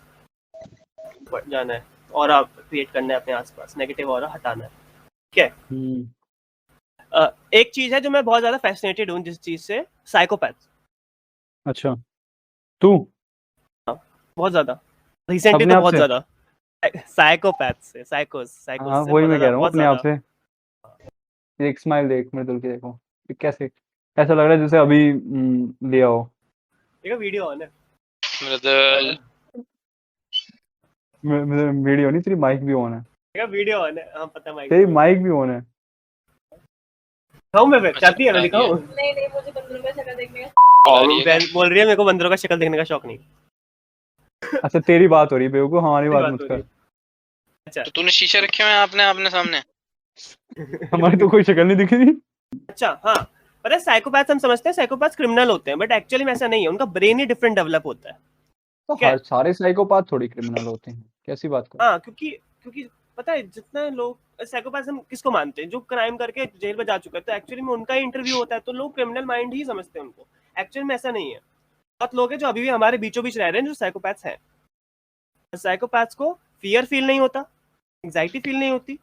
S3: जाना है, और आप क्रिएट करना है अपने आसपास, नेगेटिव ऑरा हटाना है, ठीक है। एक चीज है जो मैं बहुत ज्यादा फैसिनेटेड हूँ जिस चीज से, साइकोपैथ।
S4: अच्छा, तू
S3: बहुत ज्यादा रिसेंटली
S4: अपने
S3: तो
S4: आप
S3: बहुत
S4: से?
S3: ज्यादा साइकोपैथ से, साइकोस से
S4: हाँ, वही मैं कह रहा हूँ,
S3: बहुत
S4: अपने आप
S3: ज्यादा।
S4: से। एक स्माइल देख मृदुल की, देखो ये कैसे, ऐसा लग रहा है जैसे अभी लिया हो।
S3: देखो वीडियो ऑन है।
S5: मृदुल,
S4: वीडियो नहीं, तेरी माइक भी ऑन है।
S3: देखो वीडियो ऑन है, हाँ पता है माइक
S4: तेरी
S3: on है।
S4: माइक भी ऑन है।
S3: दिखाऊं मैं फिर?
S5: अच्छा,
S3: चाहती है मैं
S5: बता दिया।
S3: दिखाऊं?
S6: नहीं नहीं, मुझे बंदरों का शक्ल देखने का
S5: बता रही है क्या?
S3: बोल रही है मेरे को बंदरों का शक्ल देखने का शौक नहीं।
S4: अच्छा, तेरी बात हो रही है बेवकूफ, हमारी
S3: मेरी
S4: बात
S3: बात
S4: मत
S3: हो रही
S4: कर।
S3: है। अच्छा
S5: तो तूने शीशे रखे हुए हैं आपने आपने सामने?
S4: हमारी तो कोई शक्ल नहीं दिख रही।
S3: अच्छा हाँ, पता है साइकोपैथ हम समझते हैं साइकोपैथ क्रिमिनल होते हैं, बट एक्चुअली में ऐसा नहीं है, उनका ब्रेन ही डिफरेंट डेवलप होता है।
S4: तो
S3: क्या?
S4: हर सारे साइकोपाथ थोड़ी क्रिमिनल होते हैं, कैसी बात कर।
S3: हाँ, क्योंकि क्योंकि पता है जितना लोग साइकोपैथ हम किसको मानते हैं, जो क्राइम करके जेल में जा चुका है, तो एक्चुअली में उनका ही इंटरव्यू होता है, तो लोग क्रिमिनल माइंड ही समझते हैं उनको। एक्चुअली में ऐसा नहीं है, बहुत लोग हैं जो अभी भी हमारे बीचों बीच रह रहे हैं जो साइकोपैथ्स हैं। साइकोपैथ्स को फियर फील नहीं होता, एंग्जाइटी फील नहीं होती,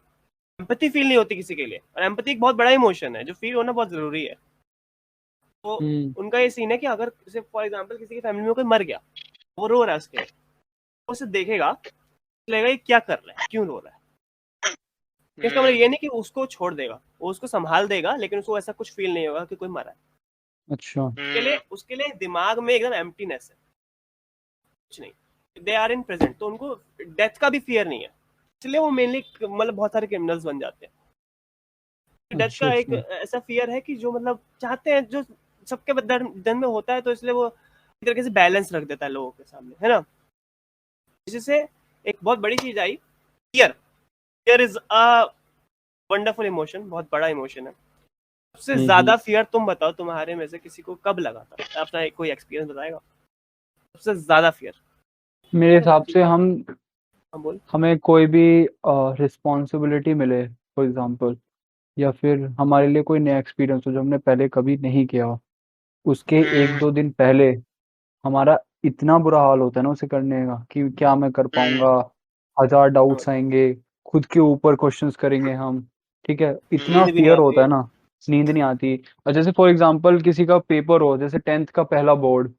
S3: एम्पैथी फील नहीं होती किसी के लिए, और एम्पैथी एक बहुत बड़ा इमोशन है जो फील होना बहुत जरूरी है। तो उनका ये सीन है कि अगर जैसे फॉर एग्जांपल किसी की फैमिली में कोई मर गया, वो रो रहा है उसके लिए, वो उसे देखेगा, लगेगा ये क्या कर रहा है, क्यों रो रहा है। इसका मतलब ये नहीं कि उसको छोड़ देगा, वो उसको संभाल देगा, लेकिन उसको ऐसा कुछ फील नहीं होगा कि कोई मरा है।
S4: अच्छा,
S3: उसके लिए दिमाग में एकदम एम्प्टीनेस है, कुछ नहीं, दे आर इन प्रेजेंट, तो उनको डेथ का भी फियर नहीं है, इसलिए वो मेनली मतलब बहुत सारे क्रिमिनल्स बन जाते हैं। डेथ
S4: अच्छा,
S3: का एक
S4: अच्छा।
S3: ऐसा फियर है कि जो मतलब चाहते हैं, जो सबके दिन में होता है, तो इसलिए वो एक तरीके से बैलेंस रख देता है लोगों के सामने, है ना। जिससे एक बहुत बड़ी चीज आई, fear. Fear is a wonderful emotion, बहुत बड़ा इमोशन है। सबसे ज्यादा फियर तुम बताओ तुम्हारे में से किसी को कब लगा था, अपना कोई एक्सपीरियंस बताएगा। सबसे ज्यादा फियर
S4: मेरे हिसाब से
S3: बोल।
S4: हमें कोई भी रिस्पॉन्सिबिलिटी मिले, फॉर एग्जांपल, या फिर हमारे लिए कोई नया एक्सपीरियंस हो जो हमने पहले कभी नहीं किया हो, उसके 1-2 दिन पहले हमारा इतना बुरा हाल होता है ना उसे करने का कि क्या मैं कर पाऊंगा, 1000 डाउट्स आएंगे, खुद के ऊपर क्वेश्चंस करेंगे हम, ठीक है, इतना
S3: नींद भी नहीं
S4: फियर
S3: आती
S4: होता
S3: है।
S4: है ना, नींद नहीं आती। और जैसे फॉर एग्जांपल किसी का पेपर हो, जैसे 10th का पहला बोर्ड,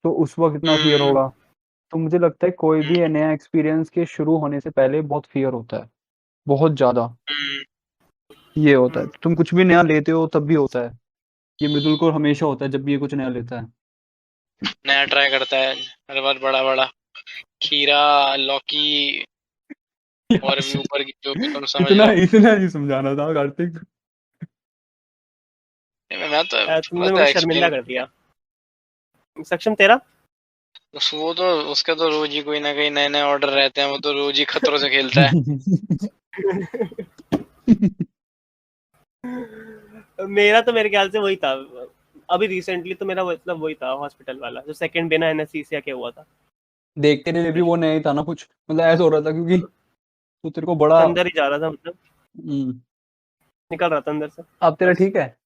S4: तो उस वक्त इतना फियर होगा। तो मुझे लगता है कोई भी नया एक्सपीरियंस के शुरू होने से पहले बहुत फियर होता है, बहुत ज्यादा। ये होता है, तुम कुछ भी नया लेते हो तब भी होता है, ये मृदुल को हमेशा होता है जब भी ये कुछ नया लेता है।
S5: नया ट्राई करता है हर बार, बड़ा बड़ा खीरा, लौकी और भी ऊपर की जो भी तुम समझ
S4: इतना
S5: लो।
S4: इतना नहीं समझाना था कार्तिक।
S5: मैं तो
S3: तुमने
S5: थोड़ा सा
S3: मुझे शर्मिंदा
S5: एक्सप्लेन
S3: कर दिया। सक्षम तेरा?
S5: वो तो उसका तो रोज ही कोई ना कोई नए नए ऑर्डर रहते हैं, वो तो रोज ही खतरों से खेलता है।
S3: मेरा तो मेरे ख्याल से वही था, अभी रिसेंटली तो मेरा मतलब वही था हॉस्पिटल वाला, जो सेकंड डे ना एनेस्थीसिया के हुआ था।
S4: देख तेरे लिए भी वो नहीं था ना कुछ, मतलब ऐसा हो रहा था क्योंकि तो तेरे को बड़ा
S3: अंदर ही जा रहा था, मतलब
S4: हम्म,
S3: निकल रहा था अंदर से।
S4: अब तेरा
S3: बस।
S4: ठीक है?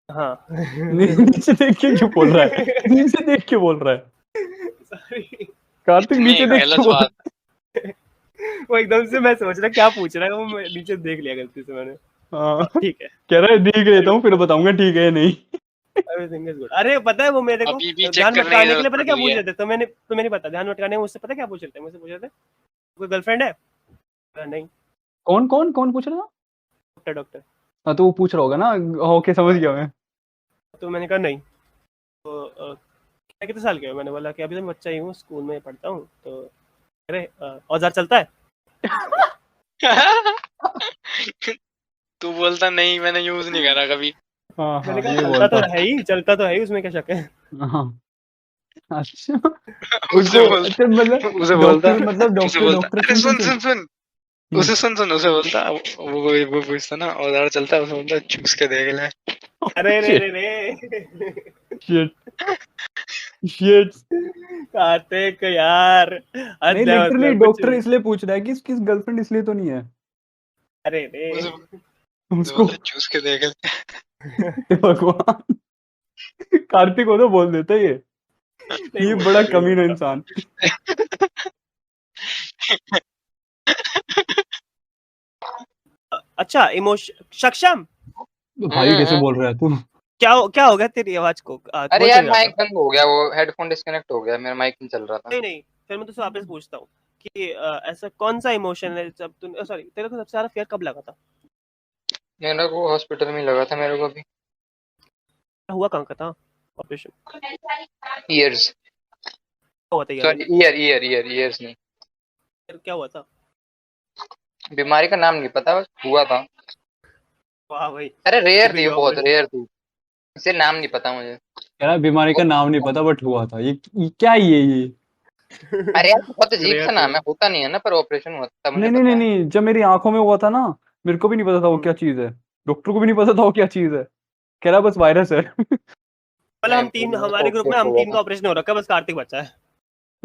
S3: हाँ।
S4: नीचे देख के क्यों बोल रहा है? नीचे देख के बोल रहा है
S3: Sorry।
S4: कार्तिक,
S5: नहीं,
S4: नीचे देख के
S5: गलत
S4: बोल
S5: बात।
S3: वो एकदम से मैं सोच रहा क्या पूछ रहा है, वो मैं नीचे देख लिया गलती से मैंने।
S4: हाँ
S3: ठीक है,
S4: कह रहा है देख लेता हूँ फिर बताऊंगा ठीक है या नहीं।
S3: Everything is good. अरे पता है वो मेरे को
S5: अभी भी चेक
S3: ध्यान
S5: करने की
S3: भटकाने के लिए
S5: जरूरत
S3: पता
S5: पड़
S3: क्या
S5: रही
S3: पूछ
S5: है।
S3: रहे थे, तो मैंने नहीं पता, ध्यान भटकाने में मुझसे पता क्या पूछ रहे थे, मुझसे पूछ रहे थे कोई गर्लफ्रेंड है? नहीं।
S4: कौन कौन कौन पूछ रहा था?
S3: डॉक्टर।
S4: हाँ तो वो पूछ रहा होगा ना। ओके समझ गया मैं।
S3: तो मैंने कहा नहीं। तो कितने साल के हो? मैंने बोला कि अभी तो मैं बच्चा ही हूँ, स्कूल में पढ़ता हूँ। तो अरे औजार चलता है?
S5: तू बोलता नहीं, मैंने यूज नहीं करा कभी।
S4: हाँ
S3: मैंने
S4: हाँ
S3: कहा
S4: ये
S3: चलता
S4: बोलता
S3: तो है ही, चलता तो है ही, उसमें क्या शक है?
S4: हाँ अच्छा
S5: उसे
S4: उसको
S5: बोलता
S4: अच्छा मतलब
S5: उसे बोलता
S4: डॉक्टर मतलब
S5: उसे
S4: डॉक्टर
S5: बोलता
S4: डॉक्टर
S5: अरे
S4: सुन सुन
S5: सुन
S4: सुन
S5: सुन सुन उसे सुन उसे बोलता वो पूछता ना औजार चलता है, उसे बोलता चूस के देख ले।
S3: अरे रे रे रे।
S4: शिट शिट
S3: कार्तिक यार,
S4: नहीं
S3: हद है
S4: लिटरली
S3: मतलब कुछ
S4: डॉक्टर
S3: भी।
S4: इसलिए पूछ रहा है कि इसकी गर्लफ्रेंड इसलिए तो नहीं है
S3: अरे रे।
S5: उसे
S4: उसको।
S5: बोलता चूस के देख ले।
S4: हे भगवान कार्तिक को तो बोल देता है
S3: नहीं
S4: ये
S3: बोलता,
S4: बड़ा
S3: नहीं
S4: कमीना
S3: बोलता।
S4: इंसान।
S3: अच्छा इमोशन सक्षम,
S4: भाई कैसे बोल रहा है तू?
S3: क्या हो गया तेरी आवाज को?
S7: अरे
S3: कौन
S7: यार
S3: चल
S7: माइक
S3: जाता?
S7: बंद हो गया, वो हेडफोन डिस्कनेक्ट हो गया, मेरा माइक नहीं चल रहा था।
S3: नहीं नहीं, फिर मैं तुझसे वापस पूछता हूँ कि ऐसा कौन सा इमोशन है जब तूने, सॉरी, तेरे को सबसे ज्यादा फियर कब लगा था?
S7: मेरे को हॉस्पिटल में लगा था, मेरे को भी
S3: हुआ कहाँ का था ऑपरेशन?
S7: ईयर्स,
S3: क्या हुआ था यार?
S7: सॉरी ईयर्स नहीं,
S3: क्या हुआ था?
S7: बीमारी का नाम नहीं पता, बस हुआ था।
S3: वाह भाई।
S7: अरे रेयर थी,
S3: Big
S7: वो बहुत
S3: operation।
S7: रेयर थी, इसे नाम नहीं पता मुझे।
S4: कह रहा है बीमारी का नाम नहीं पता बट हुआ था। ये क्या ये?
S7: अरे यार बहुत अजीब सा
S3: Rare
S7: नाम
S3: थी।
S7: है, होता नहीं है ना, पर ऑपरेशन हुआ था मुझे
S4: नहीं नहीं
S7: पता
S4: नहीं
S7: है।
S4: नहीं जब मेरी आंखों में हुआ था ना मेरे को भी नहीं पता था वो क्या चीज है। डॉक्टर को भी नहीं पता था वो क्या चीज है। कह रहा बस वायरस है।
S3: मतलब
S7: नहीं
S3: हम तीन,
S7: मेरे को
S3: हमारे ग्रुप में हम
S7: ऑपरेशन हुआ
S3: तीन का
S7: था।
S3: ऑपरेशन हो रखा है, बस कार्तिक बचा है।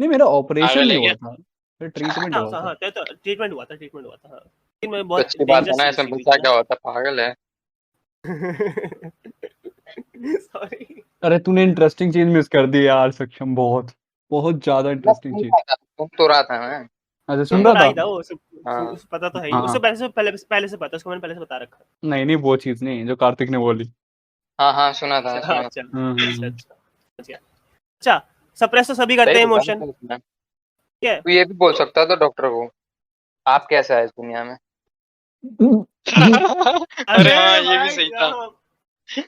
S4: नहीं मेरा ऑपरेशन
S5: पागल
S4: नहीं
S5: है
S4: हुआ
S5: क्या?
S4: था, मेरा ट्रीटमेंट
S3: हाँ
S4: हुआ था।
S3: हाँ, तो ट्रीटमेंट हुआ था, ट्रीटमेंट हुआ था, हाँ। लेकिन मैं
S7: तो
S3: बहुत
S7: अच्छी बात है
S3: डेंजरस
S7: ना,
S3: चीज
S7: इसमें
S3: सी हुई
S7: बच्चा
S3: थी
S7: क्या
S3: ना।
S7: होता, पागल है।
S3: सॉरी।
S4: अरे तूने इंटरेस्टिंग चीज मिस कर दी यार सक्षम, बहुत बहुत ज्यादा
S7: मैं
S4: इंटरेस्टिंग चीज।
S7: सुन तो रहा था मैं।
S4: अच्छा
S3: सुन
S4: सुन
S3: तो
S4: रहा
S3: रहा
S4: था।
S3: ही था वो,
S7: हाँ
S3: उसे पता तो है ही,
S4: हाँ
S3: उसे पहले से पता, उसको मैंने पहले से बता रखा है।
S4: नहीं नहीं वो चीज नहीं जो कार्तिक ने बोली।
S7: हाँ हाँ सुना था,
S3: अच्छा
S7: सुना था।
S3: अच्छा
S4: हम्म।
S3: अच्छा समझ गया। अच्छा, सप्रेस तो सभी करते
S7: सही
S3: हैं
S7: बोला
S3: इमोशन,
S7: था उसने।
S3: ठीक है?
S7: तू ये भी बोल सकता था डॉक्टर को, आप कैसा है इस दुनिया में।
S5: अरे
S3: अरे
S5: हाँ, ये भी
S3: भाई
S5: सही था,
S3: साहब,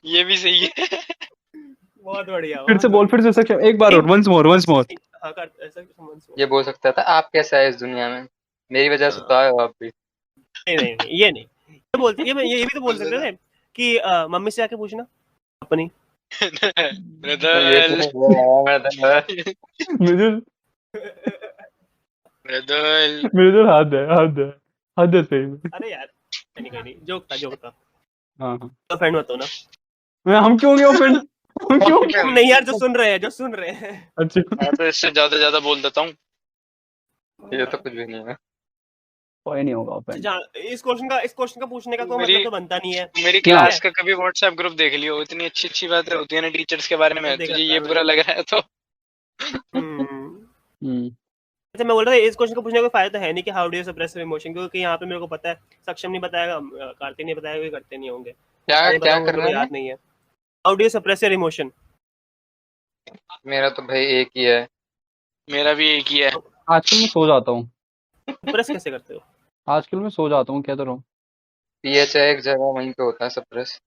S5: ये भी सही है।
S3: बहुत बढ़िया,
S4: फिर से
S3: बहुत
S4: बोल,
S3: बढ़िया।
S4: फिर से सक्षम एक बार और, वंस मोर वंस मोर।
S3: हाँ कर ऐसा समझ नहीं।
S7: ये बोल सकता था आप कैसा है इस दुनिया में, मेरी वजह से तो आए हो आप भी।
S3: नहीं ये नहीं, ये बोलते, ये भी तो बोल सकते थे कि मम्मी से आके पूछना अपनी।
S7: ये तो
S5: रदल
S7: नहीं बोला मैं।
S4: मुझे
S5: रदल
S4: मेरे तो हद है सही में।
S3: अरे यार कहीं नहीं, जोक था।
S4: हाँ हाँ
S3: तो फ्रेंड मत हो ना।
S4: हम क्यों गए ऑफेंड? हम क्यों?
S3: नहीं यार, जो सुन रहे हैं।
S4: अच्छा
S5: मैं तो इससे ज्यादा बोल देता हूँ।
S7: ये तो कुछ भी नहीं है।
S4: कोई नहीं होगा ऑफेंड।
S3: इस क्वेश्चन का पूछने का कोई
S5: मेरी
S3: मतलब तो बनता नहीं है।
S5: मेरी
S4: क्या?
S5: क्लास का कभी व्हाट्सएप ग्रुप देख लियो, इतनी अच्छी अच्छी बातें होती है ना टीचर्स के बारे में,
S3: देखा
S5: तुझे
S3: था
S5: ये बुरा लग रहा है तो।
S4: हम्म
S3: अच्छा मैं बोल रहा था, इस क्वेश्चन को पूछने का फायदा है नहीं कि how do you suppress emotion, क्योंकि यहाँ पे मेरे को पता है सक्षम नहीं बताएगा, कार्तिक नहीं बताएगा, कोई करते नहीं होंगे।
S7: क्या
S3: नहीं
S7: क्या
S3: बताऊंगा तो
S7: करना है?
S3: याद नहीं है। How do you suppress your emotion?
S7: मेरा तो भाई एक ही है।
S5: मेरा भी एक ही है।
S4: आजकल मैं सो जाता हूँ।
S3: सप्रेस कैसे करते हो?
S4: आजकल मैं सो जाता हूँ, क्या तो
S7: पीएचआई एक जगह वहीं पे होता है सप्रेस।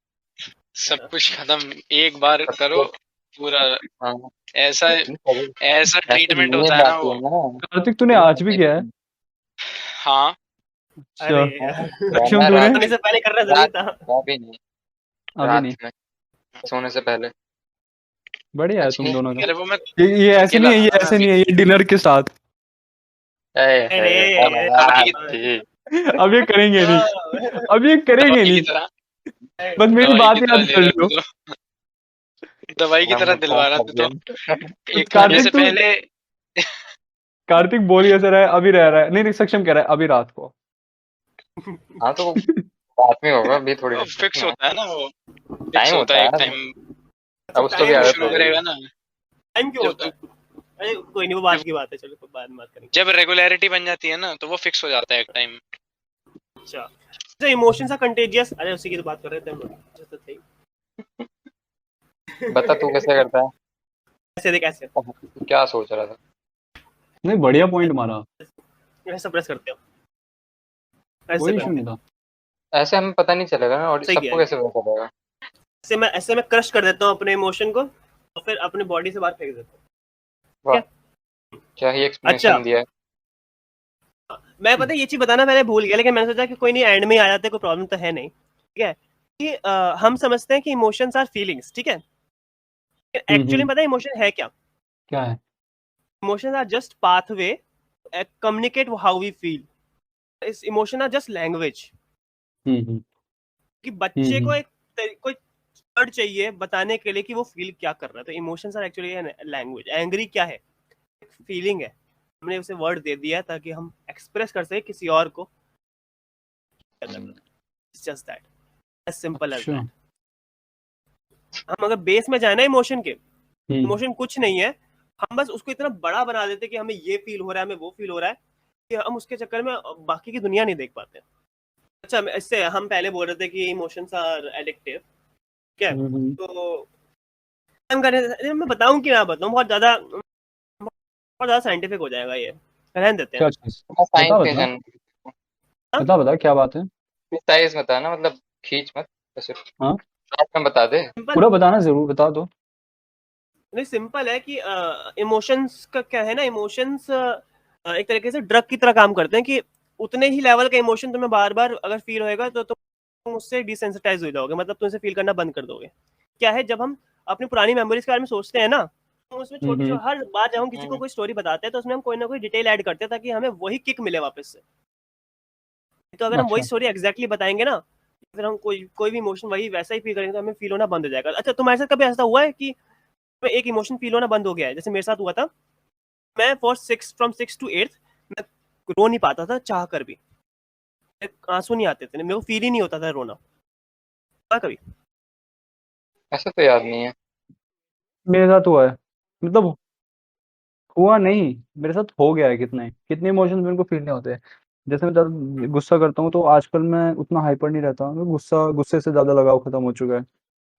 S5: सब कुछ खत्म एक बार करो पूरा,
S7: हाँ
S5: ऐसा ऐसा
S7: ऐसे
S5: ट्रीटमेंट
S7: ये
S5: होता है ना
S7: बात
S5: वो।
S7: है ना।
S4: कार्तिक तूने आज भी किया है?
S5: हाँ
S3: अरे
S4: अच्छा सक्षम
S7: मैं
S4: तूने?
S7: रात
S3: सोने से पहले करना जरूरी
S7: रात
S3: था।
S7: अभी नहीं,
S4: अभी
S7: रात
S4: नहीं?
S7: में सोने से पहले।
S4: बढ़िया है
S7: अच्छी
S4: तुम दोनों का।
S5: अरे वो मैं
S4: ये ऐसे
S5: अकेला
S4: नहीं है,
S5: था
S4: ये
S5: ना मैं
S4: ऐसे
S5: अभी।
S4: नहीं है, ये डिनर के साथ।
S3: अरे
S5: अभी
S7: थी।
S4: अब ये करेंगे नहीं, अब ये करेंगे
S5: दवाई की
S4: नहीं,
S5: तरह
S4: बस मेरी
S5: दवाई
S4: बात
S5: की तरह
S4: याद
S5: ले
S4: कर
S5: रहे
S4: लियो।
S5: थे तो। दवाई की तरह दिलवा रहा तू तो। एक खाने
S4: कार्तिक
S5: से
S4: तू
S5: पहले
S4: कार्तिक बोल ही ऐसे रहा है, अभी रह रहा है, नहीं सक्षम कह रहा है अभी रात को।
S7: हाँ तो रात में होगा, अभी थोड़ी
S5: फिक्स होता है ना वो, फिक्स
S7: टाइम
S5: होता
S7: होता
S5: है
S7: है
S5: एक
S7: यार,
S5: टाइम
S7: अब उसको भी
S3: टाइम
S5: वो
S7: आदत
S5: शुरू
S7: हो गई।
S5: करेगा ना।
S3: टाइम क्यों
S5: जब
S3: होता है? अरे कोई नहीं, वो बाद की बात है, चलो बाद में बात करेंगे।
S5: जब रेगुलरिटी बन जाती है ना तो वो फिक्स हो जाता है एक टाइम।
S3: अच्छा, तो इमोशंस आर कंटेजियस, अरे उसी की तो बात कर रहे थे हम लोग, जो तो थे।
S7: बता तू कैसे करता है,
S3: ऐसे देख, ऐसे
S7: तू क्या सोच रहा था?
S4: नहीं बढ़िया पॉइंट मारा,
S3: ऐसे प्रेस करते हो, ऐसे
S4: कोई इशू
S3: करते
S4: नहीं
S3: हो,
S4: था।
S7: ऐसे हमें पता नहीं चलेगा ना, और
S3: सही
S7: सबको
S3: किया।
S7: कैसे पता चलेगा?
S3: ऐसे मैं क्रश कर देता हूँ अपने इमोशन को और फिर अपने बॉडी से बाहर फेंक देता हूँ।
S7: वाह,
S3: क्या?
S7: क्या ही
S3: अच्छा,
S7: एक्सप्लेनेशन दिया है।
S3: मैं पता है ये चीज बताना मैंने भूल गया, लेकिन मैंने सोचा कि कोई नहीं, एंड में ही आ जाते, कोई प्रॉब्लम तो है नहीं, ठीक है। कि हम समझते हैं कि इमोशंस आर फीलिंग्स, ठीक है। एक्चुअली पता है इमोशन है क्या?
S4: क्या है?
S3: Emotions are just pathway communicate how we feel. इस emotion are just language.
S4: Hmm
S3: कि बच्चे को एक कोई वर्ड चाहिए बताने के लिए कि वो फील क्या कर रहा है, तो emotions are actually language. Angry क्या है? फीलिंग है, हमने उसे वर्ड दे दिया ताकि हम एक्सप्रेस कर सके किसी और को। Just that, as simple as
S4: अच्छा।
S3: दैट। हम अगर बेस में जाए ना इमोशन के,
S4: हम्म
S3: इमोशन कुछ नहीं है, हम बस उसको इतना बड़ा बना देते कि हमें ये फील हो रहा है, हमें वो फील हो रहा है, कि हम उसके चक्कर में बाकी की दुनिया नहीं देख पाते। अच्छा, इससे हम पहले बोल रहे थे कि इमोशंस आर एडिक्टिव, ठीक है। तो मैं बताऊं कि ना बताऊं, बहुत ज्यादा साइंटिफिक हो जाएगा ये, रहने देते हैं।
S4: क्या चीज?
S7: साइंस
S4: बता
S7: के
S4: बता
S7: जन
S3: हाँ?
S4: बता क्या बात है?
S7: साइंस बता ना, मतलब खींच मत, बस
S4: हाँ
S7: शॉर्ट में बता दे।
S3: सिंपल,
S4: पूरा बताना, जरूर बता दो।
S3: नहीं सिंपल है कि इमोशंस का क्या है ना, इमोशंस एक तरीके से ड्रग की तरह काम करते हैं, कि उतने ही लेवल का इमोशन तुम्हें बार बार अगर फील होएगा तो तुम उससे डिसेंसिटाइज हो जाओगे, मतलब तुम उसे फील करना बंद कर दोगे। क्या है, जब हम अपनी पुरानी मेमोरीज के बारे में सोचते हैं ना, तो उसमें छोटी
S4: हम्म
S3: छोटी हर बार जब हम किसी को कोई स्टोरी बताते हैं तो उसमें हम कोई ना कोई डिटेल ऐड करते हैं ताकि हमें वही किक मिले वापस से। तो अगर हम वही
S4: अच्छा।
S3: स्टोरी एग्जैक्टली बताएंगे ना, फिर हम कोई भी इमोशन वही वैसा ही फील करेंगे तो हमें फील होना बंद हो जाएगा। अच्छा, तुम्हारे साथ कभी ऐसा हुआ है कि में एक इमोशन फील होना बंद हो गया है? जैसे मेरे साथ हुआ था, मैं फ्रॉम 6 to 8 मैं रो नहीं पाता था, चाह कर भी आंसू नहीं आते थे, मेरे को फील ही नहीं होता था रोना। कभी
S7: ऐसा तो याद नहीं है।
S4: मेरे साथ हुआ है, मतलब हुआ नहीं, मेरे साथ हो गया है। कितने कितने इमोशंस मेरे को फील नहीं होते। जैसे मैं ज्यादा गुस्सा करता हूँ तो आजकल मैं उतना हाइपर नहीं रहता, मैं गुस्से से ज्यादा लगाव खत्म हो चुका है।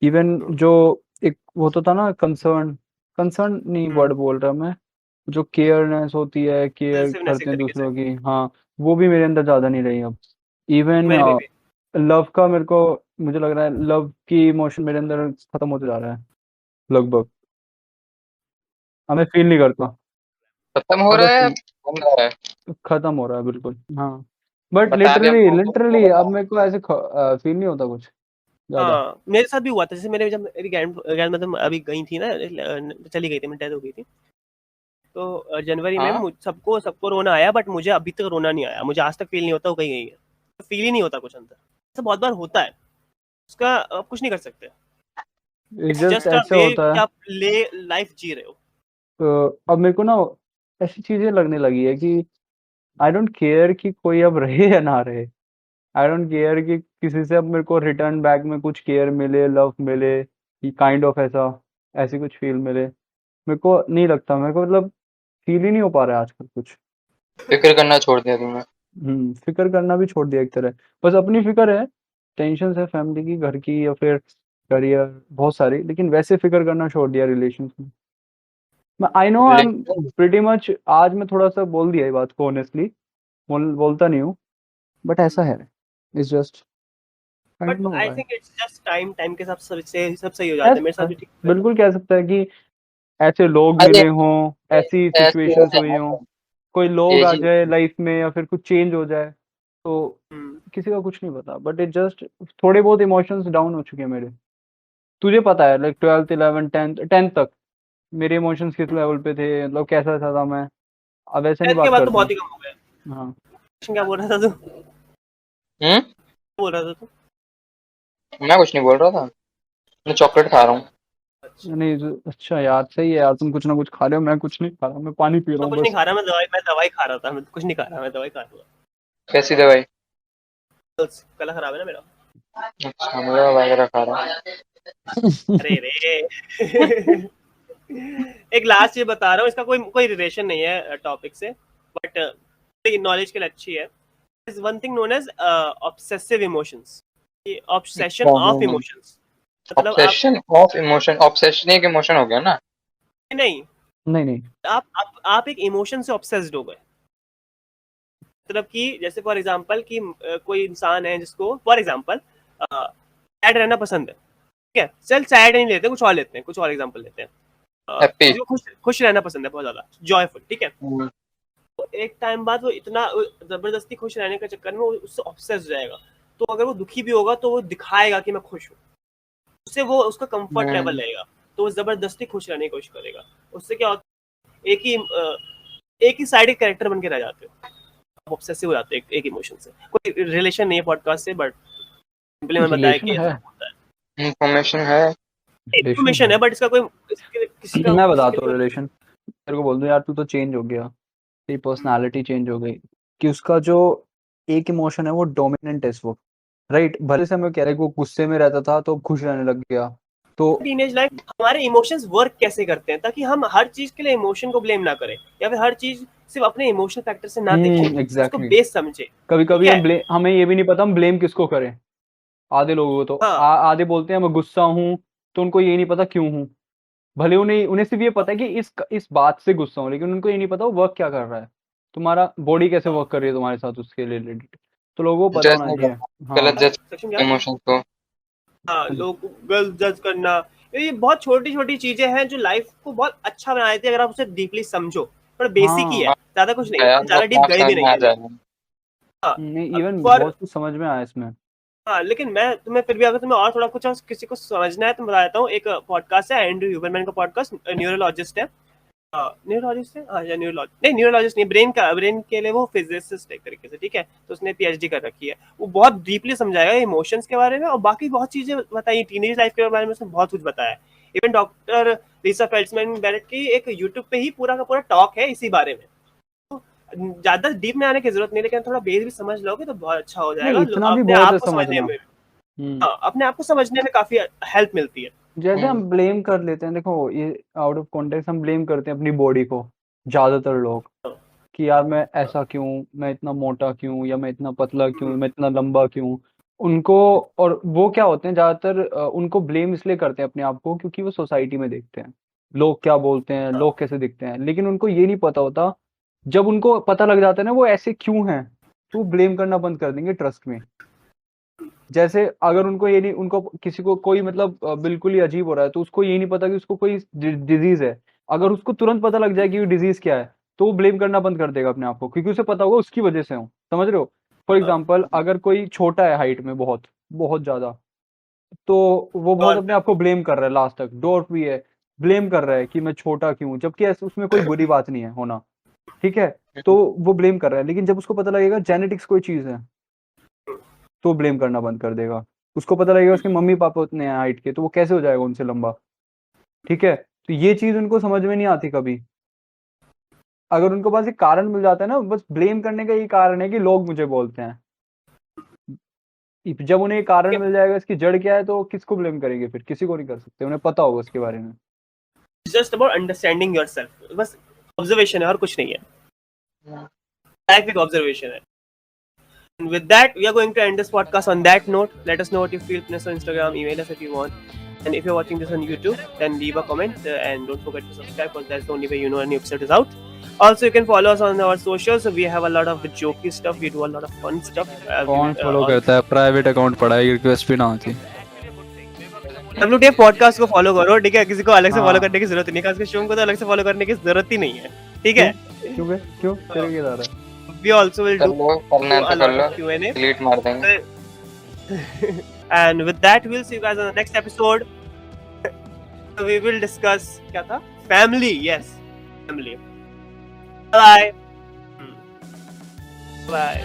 S4: इवन जो एक वो तो था ना, कंसर्न, कंसर्न नहीं वर्ड बोल रहा मैं, जो केयरनेस होती है, केयर
S3: पॉजिटिवनेस एक
S4: करते हैं
S3: तरीके से।
S4: दूसरों की, हाँ, वो भी मेरे अंदर ज्यादा नहीं रही अब। इवन
S3: मेरे में भी।
S4: लव का मेरे को, मुझे लग रहा है लव की इमोशन मेरे अंदर खत्म होते जा रहा है लगभग। अब मैं फील नहीं करता।
S7: खत्म हो
S4: अब मैं
S7: रहा है, बन रहा है?
S4: खत्म हो रहा है बिल्कुल, हाँ। बट
S7: बता भी
S4: लिटरली
S7: हमको,
S4: लिटरली अब मेरे को ऐसे फील नहीं होता कुछ ज्यादा।
S3: हाँ, मेरे साथ भी हुआ था। जैसे जब मेरी ग्रैंड मदर अभी गई थी ना, चली गई थी, मेरी डेथ हो गई थी, तो जनवरी में
S7: हाँ
S3: सबको सबको रोना आया, बट मुझे अभी तक रोना नहीं आया। मुझे आज तक फील नहीं होता वो कहीं गई है, फील ही नहीं होता कुछ अंदर। ऐसा बहुत बार होता है, उसका आप कुछ नहीं कर सकते। इट्स
S4: जस्ट
S3: जस्ट अ
S4: ऐसे
S3: वे
S4: होता
S3: कि
S4: है।
S3: आप ले लाइफ जी रहे हो।
S4: अब मेरे को ना ऐसी चीजें लगने लगी है कि आई डोंट केयर कि कोई अब रहे या ना रहे। आई डोंट केयर कि किसी से अब मेरे को रिटर्न बैक में कुछ केयर मिले, लव मिले, कि काइंड ऑफ ऐसा ऐसी कुछ फील मिले। मेरे को नहीं लगता, मेरे को मतलब फील ही नहीं हो पा रहा है आजकल कुछ।
S7: फिक्र करना छोड़ दिया तुमने?
S4: फिक्र करना भी छोड़ दिया एक तरह। बस अपनी फिक्र है, टेंशन है फैमिली की, घर की, या फिर करियर, बहुत सारी, लेकिन वैसे फिक्र करना छोड़ दिया रिलेशन में। मैं आई नो आई एम
S7: लेकिन
S4: प्रीटी मच, आज मैं थोड़ा सा बोल दिया ये बात को ऑनेस्टली, बोलता नहीं हूँ, बट ऐसा है। It's just I don't
S3: but
S4: no
S3: I
S4: why.
S3: Think it's just time, time के साथ सब सही हो जाते हैं। मेरे साथ भी ठीक है।
S4: बिल्कुल कह सकता है कि ऐसे लोग
S7: अरे
S4: मिले हों, ऐसी
S7: ऐसे
S4: सिचुएशंस
S7: है
S4: हुई
S7: ना,
S4: हों, कोई लोग आ
S7: एजी
S4: जाए लाइफ में या फिर कुछ चेंज हो जाए, तो
S3: हम्म।
S4: किसी का कुछ नहीं पता। बट इट जस्ट थोड़े बहुत इमोशंस डाउन हो चुके हैं मेरे। तुझे पता है, लाइक 12th 11th 10th तक मेरे इमोशंस किस लेवल पे थे, मतलब कैसा था मैं। अब ऐसे नहीं
S3: 10th के
S4: बात
S3: बाद तो
S4: करता
S3: बहुत
S4: हूँ।
S3: ही कम हो गया।
S4: हाँ।
S3: क्या बोल रहा था तू?
S7: हम्म।
S3: बोल रहा था तू?
S7: मैं कुछ नहीं बोल रहा था, मैं चॉकलेट खा रहा हूँ।
S3: सच।
S4: नहीं अच्छा यार, सही है यार, तुम कुछ ना कुछ खा रहे हो, मैं कुछ नहीं खा रहा, मैं पानी पी रहा
S3: तो
S4: हूँ
S3: कुछ नहीं
S4: बस।
S3: खा रहा, मैं दवाई खा रहा था, मैं कुछ नहीं खा रहा, मैं दवाई खा रहा था।
S7: कैसी दवाई?
S3: गला खराब है ना मेरा।
S7: अच्छा, मुझे वगैरह खा रहा हूँ।
S3: अरे रे एक लास्ट ये बता रहा हूँ, इसका कोई रिलेशन नहीं है टॉपिक से, बट नॉलेज के लिए अच्छी है। Is one thing known as obsessive emotions, obsession of emotions. मतलब आप
S7: ऑब्सेशन ऑफ इमोशन, ऑब्सेशन एक इमोशन हो गया ना?
S3: नहीं,
S4: नहीं
S3: आप एक इमोशन से ऑब्सेस्ड हो गए। मतलब कि जैसे फॉर एग्जांपल कि कोई इंसान है जिसको फॉर एग्जांपल सैड रहना पसंद है, ठीक है, चल सैड नहीं लेते, कुछ और लेते हैं, कुछ और एग्जांपल लेते हैं।
S7: हैप्पी।
S3: किसी को खुश रहना पसंद है बहुत ज्यादा, जॉयफुल, ठीक है। तो एक टाइम बाद वो इतना जबरदस्ती खुश रहने के चक्कर में वो उससे ऑब्सेस हो जाएगा। तो अगर वो दुखी भी होगा तो वो दिखाएगा कि मैं खुश हूँ, उससे वो उसका कंफर्ट लेवल रहेगा, तो वो जबरदस्ती खुश रहने की कोशिश करेगा। उससे क्या होता है, एक ही साइड कैरेक्टर बन के रह जाते हो, ऑब्सेसिव हो जाते हैं एक इमोशन से। कोई रिलेशन नहीं है पॉडकास्ट से, बट सिंपली मैं बताया कि
S4: रिलेशन है,
S3: होता है।
S7: इंफॉर्मेशन है।
S3: इन्फॉर्मेशन है, बट इसका कोई किसी का
S4: मैं
S3: किसी
S4: बताता
S3: के
S4: हूँ
S3: लिए
S4: रिलेशन। तेरे को बोल दूं यार, तू तो चेंज हो गया, तेरी पर्सनालिटी चेंज हो गई, कि उसका जो एक इमोशन है वो डोमिनेंट है इस वक्त, राइट। भले से हमें कह रहे कि वो गुस्से में रहता था तो खुश रहने लग गया, तो
S3: टीनेज लाइफ हमारे इमोशंस वर्क कैसे करते हैं, ताकि हम हर चीज के लिए इमोशन को ब्लेम ना करें, या फिर हर चीज सिर्फ अपने इमोशनल फैक्टर से ना देखें, उसको
S4: एग्जैक्टली।
S3: बेस समझे।
S4: कभी कभी
S3: ठीक है?
S4: हमें ये भी नहीं पता हम ब्लेम किसको करें। आधे लोगों को तो
S3: हाँ
S4: आधे बोलते हैं मैं गुस्सा हूँ, तो उनको ये नहीं पता क्यों हूँ। भले उन्हें उन्हें सिर्फ ये पता है कि इस बात से गुस्सा हूँ, लेकिन उनको ये नहीं पता वो वर्क क्या कर रहा है, तुम्हारा बॉडी कैसे वर्क कर रही है तुम्हारे साथ, उसके रिलेटेड। तो लोगों को पता
S7: जज
S4: होना
S7: नहीं
S4: चाहिए।
S7: करना,
S4: हाँ
S7: गलत जज
S3: सेक्शन क्या?
S7: इमोशन को।
S3: हाँ, लोग गर्ल जज करना, ये बहुत छोटी छोटी चीजें हैं जो लाइफ को बहुत अच्छा बना देती है अगर आप उसे डीपली समझो। पर बेसिक ही है,
S4: हाँ
S3: ज्यादा कुछ नहीं है,
S7: यार
S3: हम
S7: वो
S3: ज्यादा डीप
S7: आप
S3: गए
S7: समझ
S3: भी
S7: में
S3: नहीं
S7: आ
S3: है।
S7: जाएगा।
S3: हाँ,
S4: नहीं, इवन
S3: फॉर
S4: बहुत कुछ समझ में आया इसमें।
S3: हाँ, लेकिन मैं तुम्हें फिर भी, अगर तुम्हें और थोड़ा कुछ और किसी को समझना है तो मैं बता देता हूँ। एक पॉडकास्ट है एंड्रयू ह्यूबरमैन का पॉडकास्ट, न्यूरोलॉजिस्ट है। न्यूरोलॉजिस्ट है, हाँ, या न्यूरोलॉजिस्ट नहीं, ब्रेन के लिए वो फिजिसिस्ट एक तरीके से, ठीक है। तो उसने पीएचडी कर रखी है, वो बहुत डीपली समझाएगा इमोशंस के बारे में, और बाकी बहुत चीजें बताई, टीनेज लाइफ के बारे में उसने बहुत कुछ बताया है। इवन डॉक्टर लिसा फेल्ड्समैन बैरेट की एक यूट्यूब पे ही पूरा का पूरा टॉक है इसी बारे में। तो ज्यादा डीप में आने की जरूरत नहीं, लेकिन थोड़ा बेस भी समझ लोगे तो बहुत अच्छा हो जाएगा।
S4: नहीं, इतना भी
S3: अपने
S4: बहुत
S3: आप
S4: है
S3: को समझने
S4: समझना।
S3: में, हाँ, अपने आप को समझने में काफी हेल्प मिलती है।
S4: जैसे हम ब्लेम कर लेते हैं, देखो ये आउट ऑफ कॉन्टेक्स्ट हम ब्लेम करते हैं अपनी बॉडी को, ज्यादातर लोग, कि यार मैं ऐसा क्यों, मैं इतना मोटा क्यों, या मैं इतना पतला क्यों, मैं इतना लंबा क्यों। उनको, और वो क्या होते हैं ज्यादातर, उनको ब्लेम इसलिए करते हैं अपने आप को क्योंकि वो सोसाइटी में देखते हैं लोग क्या बोलते हैं, लोग कैसे दिखते हैं, लेकिन उनको ये नहीं पता होता, जब उनको पता लग जाता है ना वो ऐसे क्यों हैं, तो ब्लेम करना बंद कर देंगे ट्रस्ट में। जैसे अगर उनको ये नहीं, उनको किसी को कोई मतलब बिल्कुल ही अजीब हो रहा है, तो उसको ये नहीं पता कि उसको कोई डिजीज है, अगर उसको तुरंत पता लग जाए कि वो डिजीज क्या है, तो वो ब्लेम करना बंद कर देगा अपने आप को, क्योंकि उसे पता होगा उसकी वजह से हो। समझ रहे हो? फॉर एग्जाम्पल, अगर कोई छोटा है हाइट में बहुत बहुत ज्यादा, तो वो बहुत
S3: और
S4: अपने आप को ब्लेम कर रहा है, लास्ट तक डोर भी है, ब्लेम कर रहा है कि मैं छोटा क्यों, जबकि उसमें कोई बुरी बात नहीं है होना, ठीक है। तो वो ब्लेम कर रहा है, लेकिन जब उसको पता लगेगा जेनेटिक्स कोई चीज है, तो ब्लेम करना बंद कर देगा। उसको पता लगेगा उसके मम्मी पापा उतने हैं हाइट के, तो वो कैसे हो जाएगा उनसे लंबा, ठीक है। तो ये चीज उनको समझ में नहीं आती कभी। अगर उनको पास एक कारण मिल जाता है ना, बस ब्लेम करने का ये कारण है कि लोग मुझे बोलते हैं, जब उन्हें कारण मिल जाएगा इसकी जड़ क्या है, तो किसको ब्लेम करेंगे फिर? किसी को नहीं कर सकते, उन्हें पता होगा उसके बारे में।
S3: जस्ट अबाउट अंडरस्टैंडिंग योरसेल्फ, बस ऑब्जर्वेशन है और कुछ नहीं है, लाइफ एक ऑब्जर्वेशन है। And with that, we are going to end this podcast on that note. Let us know what you feel. Pin us on Instagram, email us if you want. And if you're watching this on YouTube, then leave a comment and don't forget to subscribe, because that's the only way you know a new episode is out. Also, you can follow us on our socials. So we have a lot of jokey stuff. We do a lot of fun stuff.
S4: कौन follow करता है? Private account पड़ा है, request भी ना आती।
S3: WTF podcast को follow करो, ठीक है। किसी को अलग से
S4: हाँ।
S3: फॉलो करने की जरूरत नहीं है, उसके शो को तो अलग से फॉलो करने की जरूरत ही नहीं है, ठीक है।
S4: क्यों तेरे के दादा?
S3: We also will
S7: कर
S3: do
S7: लो, करना है
S3: a
S7: तो कर
S3: lot
S7: low,
S3: of Q&A.
S7: Delete मार देंगे।
S3: And with that, we'll see you guys on the next episode. So we will discuss क्या था? Family, yes, family. Bye. Bye.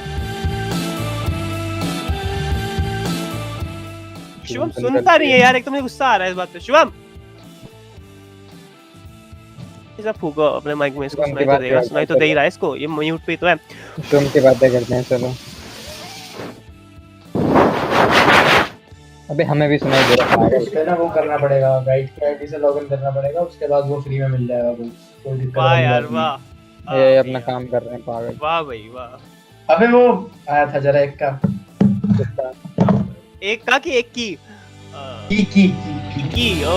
S3: Shubham सुनता नहीं है यार, एक तो मुझे गुस्सा आ रहा है इस बात पे। शुभम सा फूको अपने माइक में, इसको
S2: तुम की
S3: सुनाई तो
S2: बात
S3: देगा,
S2: करते
S3: सुनाई तो
S2: हैं,
S3: दे ही रहा है इसको, ये म्यूट पे तो है।
S2: तुम की बातें करते हैं, चलो। अबे हमें भी सुनाई दे रहा है।
S1: उस पे ना वो करना पड़ेगा, गाइड की आईडी से लॉगिन करना पड़ेगा, उसके बाद वो फ्री में मिल जाएगा, कोई दिक्कत
S3: वाह
S1: वाली
S3: यार
S1: बात नहीं।
S3: वाह,
S2: ये अपना काम कर रहे हैं पागल।
S3: वाह भाई वाह।
S1: अबे वो आया था जरा एक का
S3: एक का कि एक की
S1: की
S3: की ओ